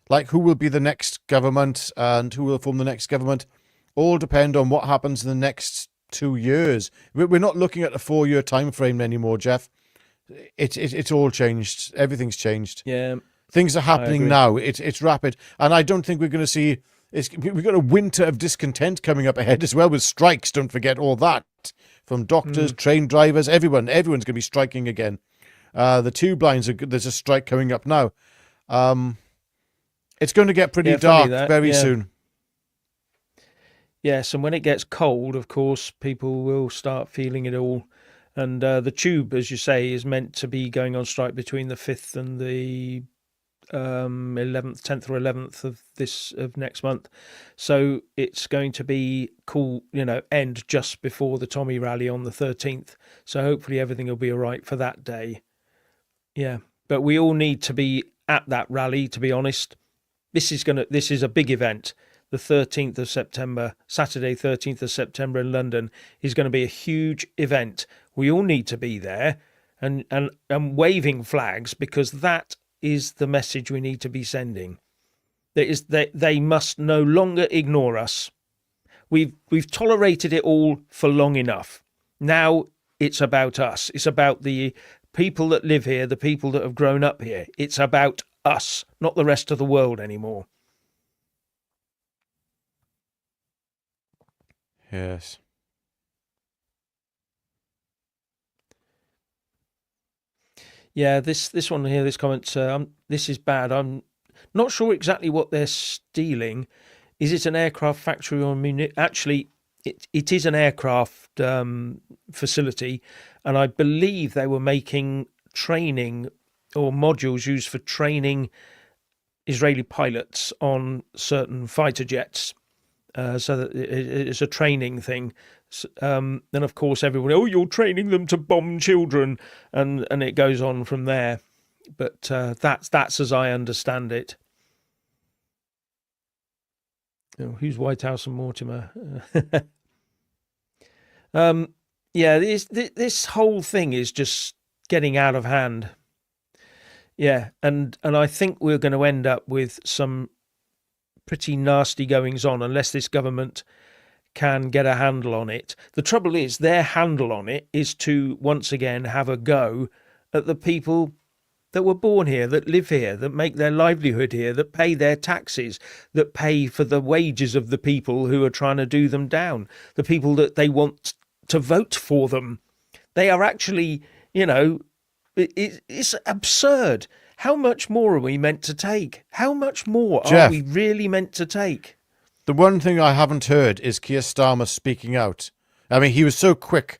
Like, who will be the next government and who will form the next government all depend on what happens in the next 2 years. We're not looking at a 4-year time frame anymore, Jeff. It's all changed. Everything's changed. Yeah. Things are happening now. It's rapid. And I don't think we're going to see... We've got a winter of discontent coming up ahead as well with strikes. Don't forget all that. From doctors, train drivers, everyone's going to be striking again. The tube lines, there's a strike coming up now. It's going to get pretty dark very soon. Yes, and when it gets cold, of course, people will start feeling it all. And the tube, as you say, is meant to be going on strike between the 5th and the 11th, 10th or 11th of next month. So it's going to be cool, end just before the Tommy rally on the 13th. So hopefully everything will be all right for that day. Yeah, but we all need to be at that rally, to be honest. This is a big event. The 13th of September, Saturday 13th of September in London is going to be a huge event. We all need to be there and waving flags, because that is the message we need to be sending. They must no longer ignore us. We've tolerated it all for long enough. Now it's about us. It's about the people that live here, the people that have grown up here. It's about us, not the rest of the world anymore. Yes. Yeah, this one here, this comment, this is bad. I'm not sure exactly what they're stealing. Is it an aircraft factory or actually? It is an aircraft facility, and I believe they were making training or modules used for training Israeli pilots on certain fighter jets. So that it's a training thing. And of course, everybody, oh, you're training them to bomb children, and it goes on from there. But that's as I understand it. Oh, who's Whitehouse and Mortimer? Yeah, this whole thing is just getting out of hand. Yeah, and I think we're going to end up with some pretty nasty goings on unless this government can get a handle on it. The trouble is, their handle on it is to once again have a go at the people that were born here, that live here, that make their livelihood here, that pay their taxes, that pay for the wages of the people who are trying to do them down, the people that they want to vote for them. They are actually, it's absurd. How much more are we meant to take? How much more Jeff, are we really meant to take? The one thing I haven't heard is Keir Starmer speaking out. I mean, he was so quick.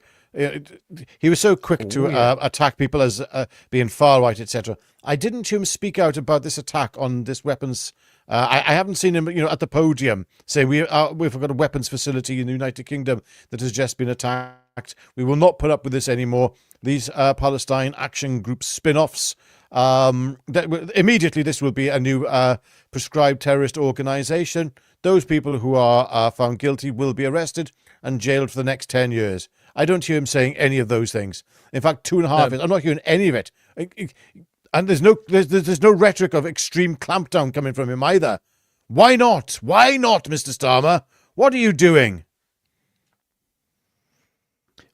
He was so quick to attack people as being far right, etc. I didn't hear him speak out about this attack on this weapons. I haven't seen him, at the podium say we've got a weapons facility in the United Kingdom that has just been attacked. We will not put up with this anymore. These Palestine Action Group spin-offs. Immediately, this will be a new prescribed terrorist organisation. Those people who are found guilty will be arrested and jailed for the next 10 years. I don't hear him saying any of those things. In fact, 2.5 years. I'm not hearing any of it. And there's no rhetoric of extreme clampdown coming from him either. Why not? Why not, Mr. Starmer? What are you doing?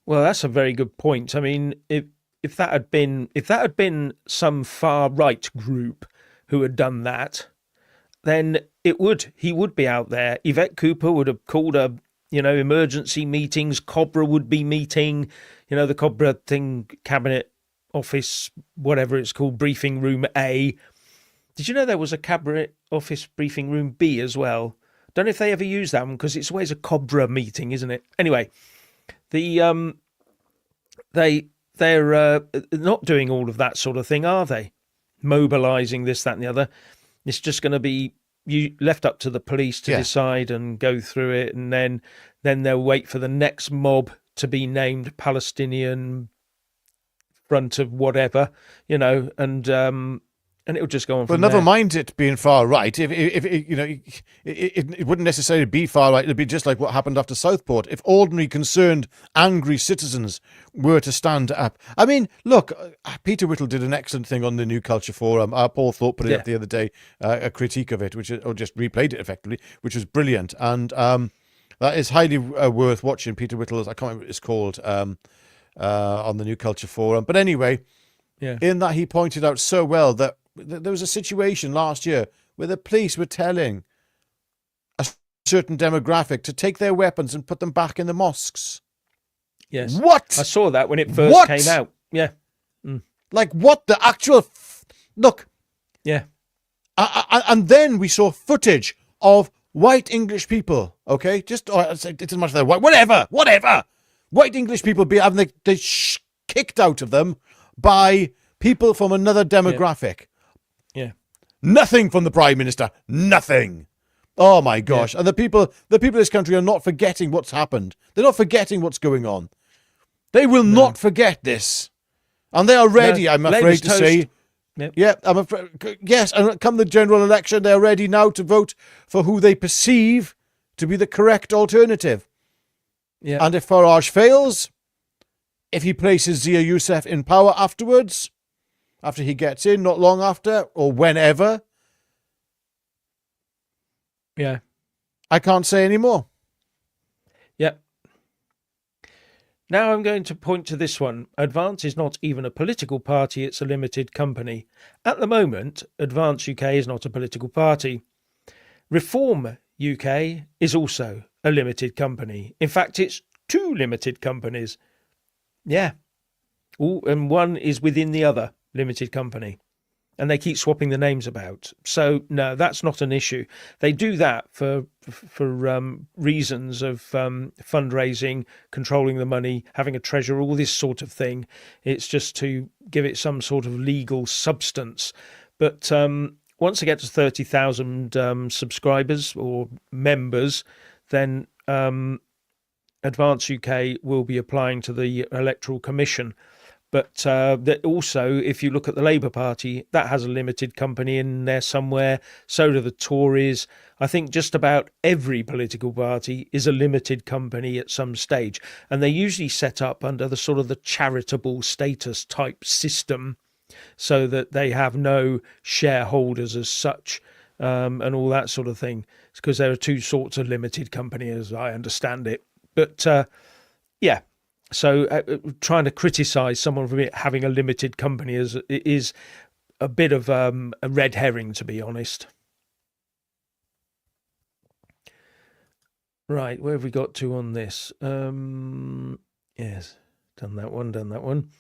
Well, that's a very good point. I mean, if that had been some far right group who had done that, then he would be out there. Yvette Cooper would have called emergency meetings. Cobra would be meeting, the Cobra thing, Cabinet Office, whatever it's called, Briefing Room A. Did you know there was a Cabinet Office Briefing Room B as well? Don't know if they ever use that one because it's always a Cobra meeting, isn't it? Anyway, they're not doing all of that sort of thing, are they? Mobilising this, that, and the other. It's just going to be left up to the police to decide and go through it, and then they'll wait for the next mob to be named Palestinian Front of whatever, and it'll just go on. Well, never mind it being far right. If it wouldn't necessarily be far right. It'd be just like what happened after Southport. If ordinary, concerned, angry citizens were to stand up. I mean, look, Peter Whittle did an excellent thing on the New Culture Forum. Paul Thorpe put it up the other day, a critique of it, or just replayed it effectively, which was brilliant. And that is highly worth watching. Peter Whittle's, I can't remember what it's called, on the New Culture Forum. But anyway, in that he pointed out so well that there was a situation last year where the police were telling a certain demographic to take their weapons and put them back in the mosques. Yes. What? I saw that when it first came out. Yeah. Like, what the actual... Look. Yeah. And then we saw footage of white English people, okay? It doesn't matter they're white. Whatever. White English people having they kicked out of them by people from another demographic. Yeah. Nothing from the Prime Minister. Nothing. Oh my gosh. Yeah. And the people of this country are not forgetting what's happened. They're not forgetting what's going on. They will not forget this. And they are ready, I'm afraid to say. Yep. Yeah, I'm afraid. Yes, and come the general election, they're ready now to vote for who they perceive to be the correct alternative. Yeah. And if Farage fails, if he places Zia Youssef in power afterwards, after he gets in, not long after, or whenever. Yeah. I can't say any more. Yep. Now I'm going to point to this one. Advance is not even a political party, it's a limited company. At the moment, Advance UK is not a political party. Reform UK is also a limited company. In fact, it's two limited companies. Yeah. And one is within the other limited company. And they keep swapping the names about. So, no, that's not an issue. They do that for reasons of fundraising, controlling the money, having a treasurer, all this sort of thing. It's just to give it some sort of legal substance. But once they get to 30,000 subscribers or members, then Advance UK will be applying to the Electoral Commission. But that also, if you look at the Labour Party, that has a limited company in there somewhere. So do the Tories. I think just about every political party is a limited company at some stage. And they're usually set up under the sort of the charitable status type system so that they have no shareholders as such and all that sort of thing. It's because there are two sorts of limited company as I understand it. But yeah. So trying to criticise someone for having a limited company is a bit of a red herring, to be honest. Right, where have we got to on this? Yes, done that one.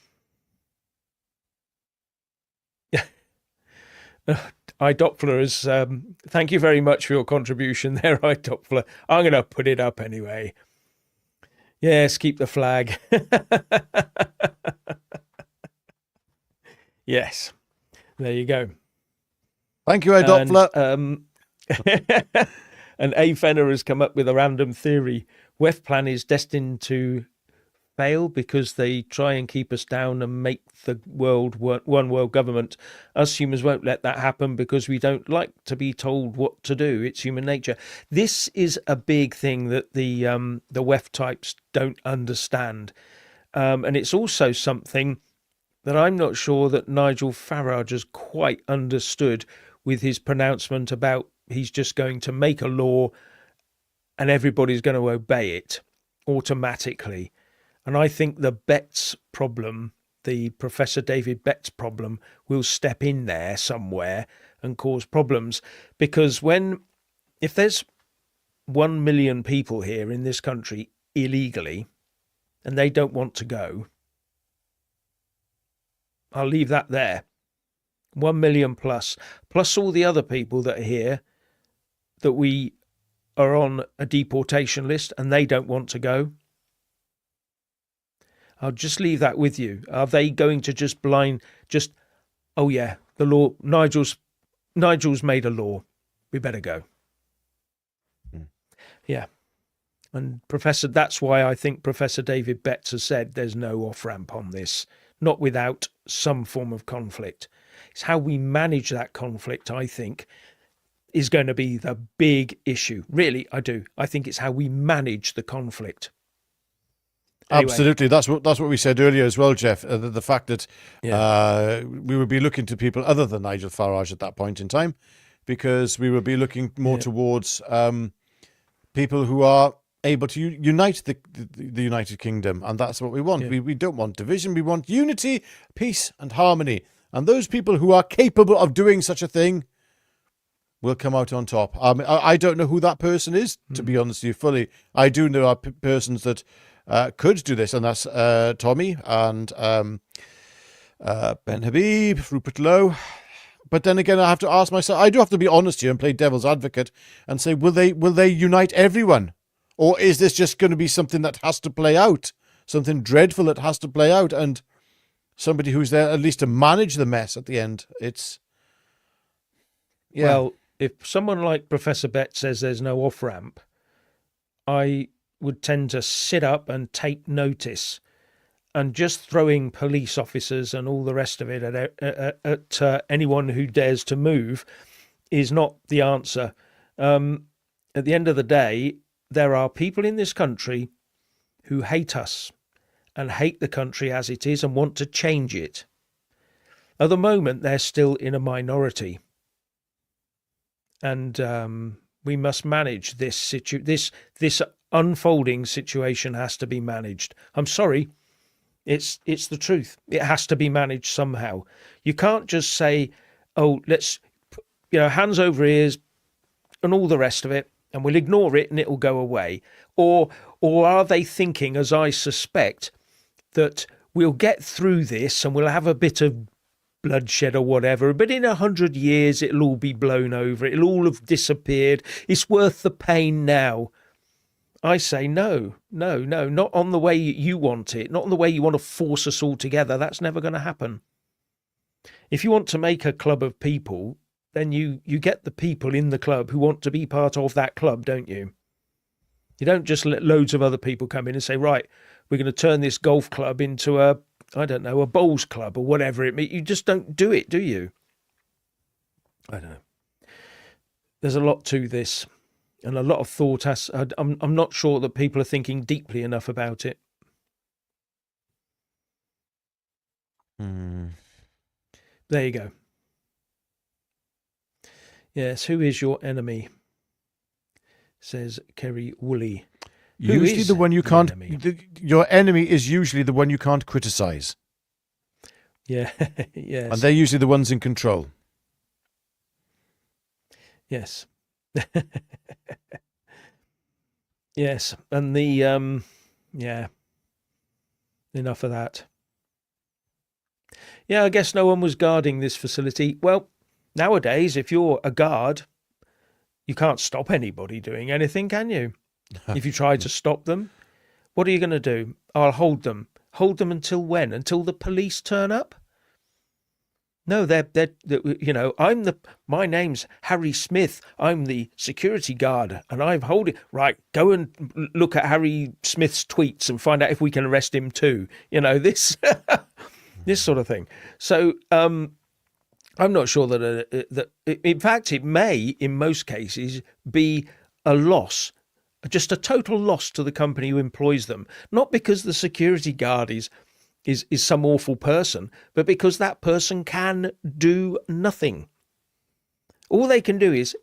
iDoppler is, thank you very much for your contribution there, iDoppler. I'm going to put it up anyway. Yes, keep the flag. Yes, there you go. Thank you, iDoppler. And A. Fenner has come up with a random theory. WEF plan is destined to fail because they try and keep us down and make the world one world government. Us humans won't let that happen because we don't like to be told what to do. It's human nature. This is a big thing that the WEF types don't understand. And it's also something that I'm not sure that Nigel Farage has quite understood with his pronouncement about he's just going to make a law and everybody's going to obey it automatically. And I think the Betts problem, the Professor David Betts problem, will step in there somewhere and cause problems. Because if there's 1 million people here in this country illegally and they don't want to go, I'll leave that there. 1 million plus all the other people that are here that we are on a deportation list and they don't want to go. I'll just leave that with you. Are they going to oh yeah, the law, Nigel's made a law. We better go. Yeah. And that's why I think Professor David Betts has said there's no off-ramp on this, not without some form of conflict. It's how we manage that conflict, I think, is going to be the big issue. Really, I do. I think it's how we manage the conflict. Anyway. Absolutely, that's what we said earlier as well, Jeff. The fact that we would be looking to people other than Nigel Farage at that point in time, because we would be looking more towards people who are able to unite the United Kingdom, and that's what we want. We don't want division. We want unity, peace, and harmony. And those people who are capable of doing such a thing will come out on top. I don't know who that person is, to be honest with you, fully. I do know are persons that could do this, and that's Tommy and Ben Habib, Rupert Lowe. But then again, I have to ask myself, I do have to be honest here and play devil's advocate and say, will they unite everyone? Or is this just going to be something that has to play out? Something dreadful that has to play out, and somebody who's there at least to manage the mess at the end. Well, if someone like Professor Betts says there's no off-ramp, I would tend to sit up and take notice, and just throwing police officers and all the rest of it at anyone who dares to move is not the answer. At the end of the day, there are people in this country who hate us and hate the country as it is and want to change it. At the moment, they're still in a minority. And we must manage this unfolding situation has to be managed. I'm sorry. It's the truth. It has to be managed somehow. You can't just say, oh, let's, hands over ears and all the rest of it, and we'll ignore it and it'll go away. Or are they thinking, as I suspect, that we'll get through this and we'll have a bit of bloodshed or whatever, but in 100 years it'll all be blown over. It'll all have disappeared. It's worth the pain now. I say no, not on the way you want it, not on the way you want to force us all together. That's never going to happen. If you want to make a club of people, then you get the people in the club who want to be part of that club, don't you? You don't just let loads of other people come in and say, right, we're going to turn this golf club into a bowls club or whatever it means. You just don't do it, do you? I don't know. There's a lot to this. And a lot of thought I'm not sure that people are thinking deeply enough about it. There you go. Yes, who is your enemy? Says Kerry Woolley. Usually the one you can't. Your enemy is usually the one you can't criticize. Yeah, yes. And they're usually the ones in control. Yes. Yes, and the enough of that. Yeah, I guess no one was guarding this facility. Well, nowadays, if you're a guard, you can't stop anybody doing anything, can you? If you try to stop them, what are you going to do? I'll hold them. Hold them until when? Until the police turn up? No, they're my name's Harry Smith. I'm the security guard and I'm holding. Right, go and look at Harry Smith's tweets and find out if we can arrest him too. This sort of thing. So I'm not sure that in fact, it may, in most cases, be a loss, just a total loss to the company who employs them. Not because the security guard is some awful person, but because that person can do nothing. All they can do is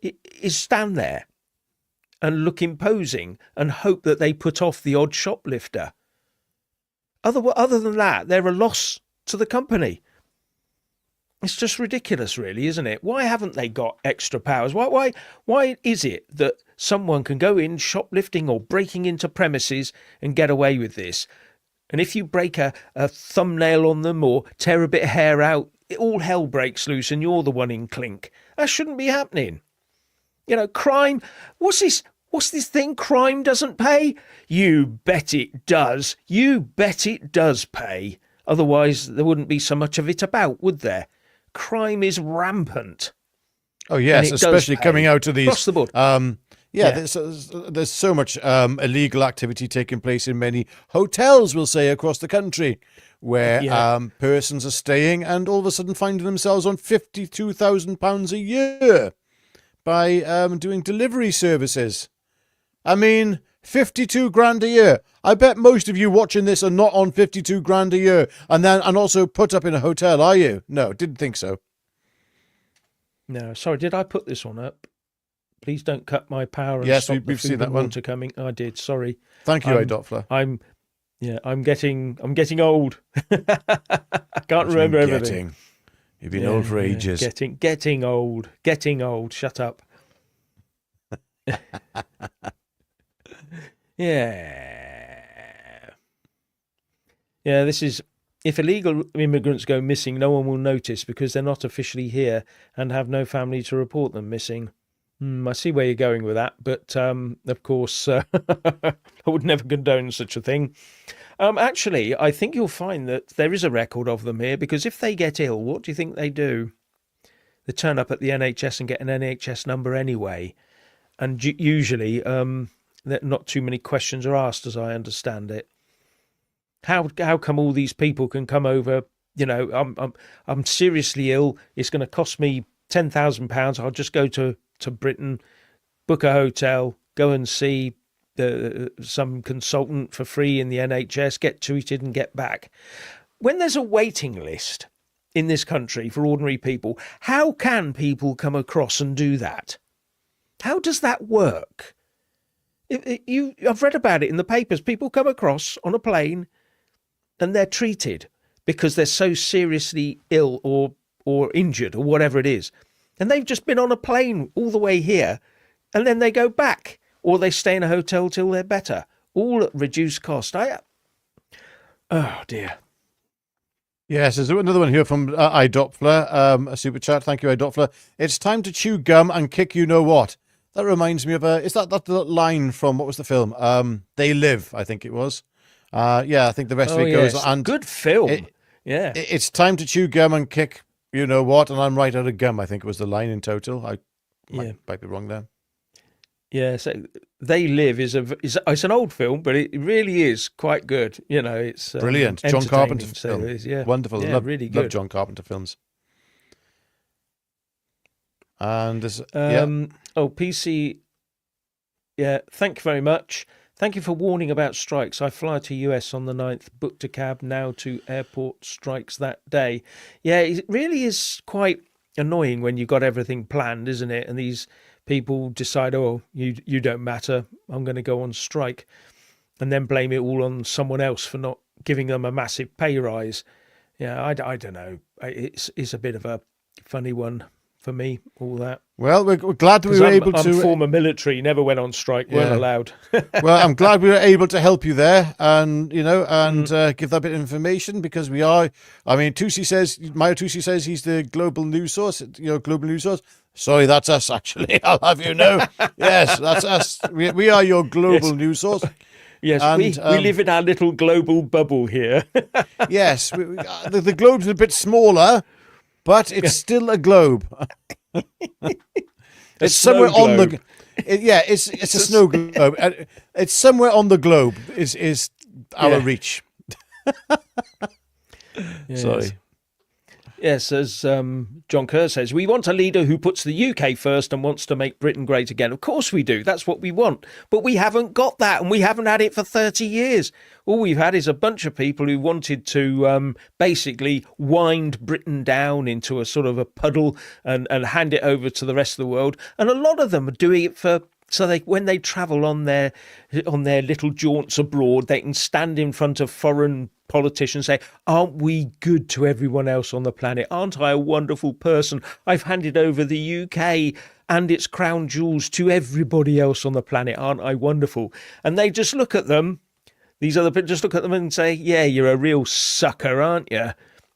stand there and look imposing and hope that they put off the odd shoplifter. Other than that, they're a loss to the company. It's just ridiculous, really, isn't it? Why haven't they got extra powers? Why is it that someone can go in shoplifting or breaking into premises and get away with this? And if you break a thumbnail on them or tear a bit of hair out, all hell breaks loose and you're the one in clink. That shouldn't be happening. Crime. What's this thing? Crime doesn't pay? You bet it does. You bet it does pay. Otherwise, there wouldn't be so much of it about, would there? Crime is rampant. Oh, yes, especially coming out of these... Across the board. There's so much illegal activity taking place in many hotels, we'll say, across the country, where persons are staying and all of a sudden finding themselves on £52,000 a year by doing delivery services. I mean, 52 grand a year. I bet most of you watching this are not on 52 grand a year and also put up in a hotel, are you? No, didn't think so. No, sorry, did I put this one up? Please don't cut my power and yes, stop we've seen that one coming. I did. Sorry. Thank you, Doppler. I'm getting old. I can't remember everything. You've been old for ages. Getting old. Shut up. Yeah. This is, if illegal immigrants go missing, no one will notice because they're not officially here and have no family to report them missing. I see where you're going with that, but of course, I would never condone such a thing. Actually, I think you'll find that there is a record of them here, because if they get ill, what do you think they do? They turn up at the NHS and get an NHS number anyway. And usually, not too many questions are asked, as I understand it. How come all these people can come over? I'm seriously ill. It's going to cost me £10,000. I'll just go to Britain, book a hotel, go and see some consultant for free in the NHS, get treated and get back. When there's a waiting list in this country for ordinary people, how can people come across and do that? How does that work? I've read about it in the papers. People come across on a plane and they're treated because they're so seriously ill or injured or whatever it is. And they've just been on a plane all the way here, and then they go back, or they stay in a hotel till they're better, all at reduced cost. Oh dear. Yes, there's another one here from iDoppler, a super chat. Thank you, iDoppler. It's time to chew gum and kick you know what. That reminds me of is that the line from, what was the film? They Live, I think it was. Yeah, I think the rest of it goes. And good film. It's time to chew gum and kick you know what, and I'm right out of gum, I think it was the line in total. I might be wrong there. Yeah, so They Live is it's an old film, but it really is quite good. You know, it's brilliant. John Carpenter film. So it is, yeah. Wonderful. Yeah, really good. Love John Carpenter films. And there's PC. Yeah, thank you very much. Thank you for warning about strikes. I fly to US on the 9th, booked a cab now to airport, strikes that day. Yeah, it really is quite annoying when you've got everything planned, isn't it? And these people decide, oh, you don't matter, I'm going to go on strike, and then blame it all on someone else for not giving them a massive pay rise. Yeah, I don't know. It's a bit of a funny one for me, all that. Well, we're glad we were able to... I'm former military, never went on strike, weren't allowed. Well, I'm glad we were able to help you there and, give that bit of information, because we are... I mean, Maya Tusi says he's the global news source, global news source. Sorry, that's us, actually. I'll have you know. Yes, that's us. We are your global news source. Yes, and, we live in our little global bubble here. Yes, the globe's a bit smaller, but it's still a globe. It's somewhere on the... it's a snow globe. It's somewhere on the globe is our reach. Yes. Sorry. Yes, as John Kerr says, we want a leader who puts the UK first and wants to make Britain great again. Of course we do. That's what we want. But we haven't got that, and we haven't had it for 30 years. All we've had is a bunch of people who wanted to basically wind Britain down into a sort of a puddle and hand it over to the rest of the world. And a lot of them are doing it when they travel on their little jaunts abroad, they can stand in front of foreign politicians and say, aren't we good to everyone else on the planet? Aren't I a wonderful person? I've handed over the UK and its crown jewels to everybody else on the planet. Aren't I wonderful? And they just look at them. These other people just look at them and say, yeah, you're a real sucker, aren't you?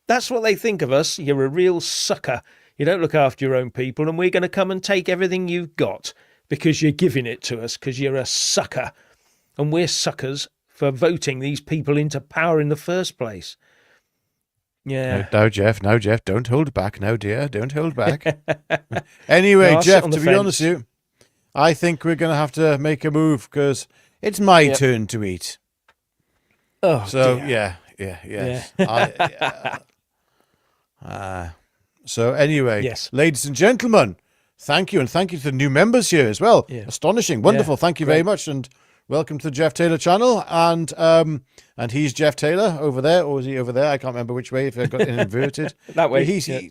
That's what they think of us. You're a real sucker. You don't look after your own people, and we're going to come and take everything you've got because you're giving it to us, because you're a sucker. And we're suckers for voting these people into power in the first place. Yeah. Now, Jeff, don't hold back now, dear. Don't hold back. Anyway, No, Jeff, to be honest with you, I think we're going to have to make a move, because it's my turn to eat. Oh, so, dear. yes. So anyway, yes. Ladies and gentlemen, thank you, and thank you to the new members here as well. Yeah. Astonishing, wonderful. Thank you very much, and welcome to the Jeff Taylor channel. And he's Jeff Taylor over there, or is he over there? I can't remember which way. If I got it inverted, that way.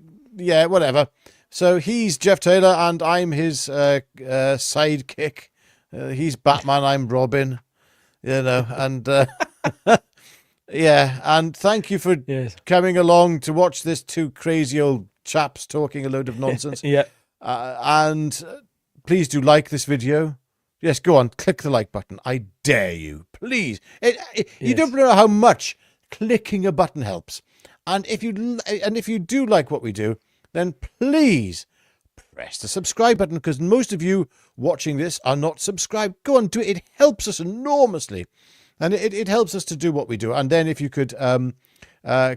Whatever. So he's Jeff Taylor, and I'm his sidekick. He's Batman. I'm Robin. And yeah. And thank you for coming along to watch this two crazy old chaps talking a load of nonsense. Yeah. And please do like this video. Yes, go on, click the like button. I dare you, please. You don't know how much clicking a button helps. And if you do like what we do, then please press the subscribe button, because most of you watching this are not subscribed. Go on, do it. It helps us enormously, and it helps us to do what we do. And then if you could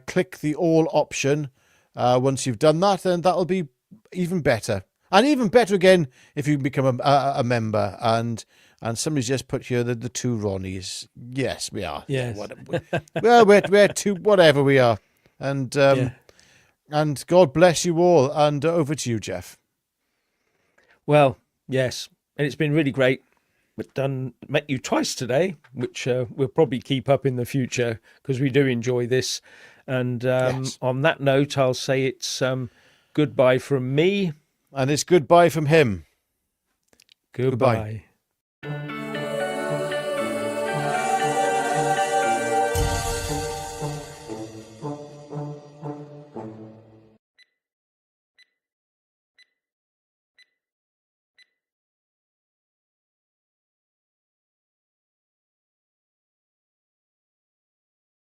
click the all option once you've done that, then that'll be even better. And even better again if you become a member. And somebody's just put here the two Ronnies. Yes, we are. Yes. Well, we're two, whatever we are. And God bless you all. And over to you, Jeff. Well, yes. And it's been really great. Met you twice today, which we'll probably keep up in the future, because we do enjoy this. And on that note, I'll say it's goodbye from me. And it's goodbye from him. Goodbye.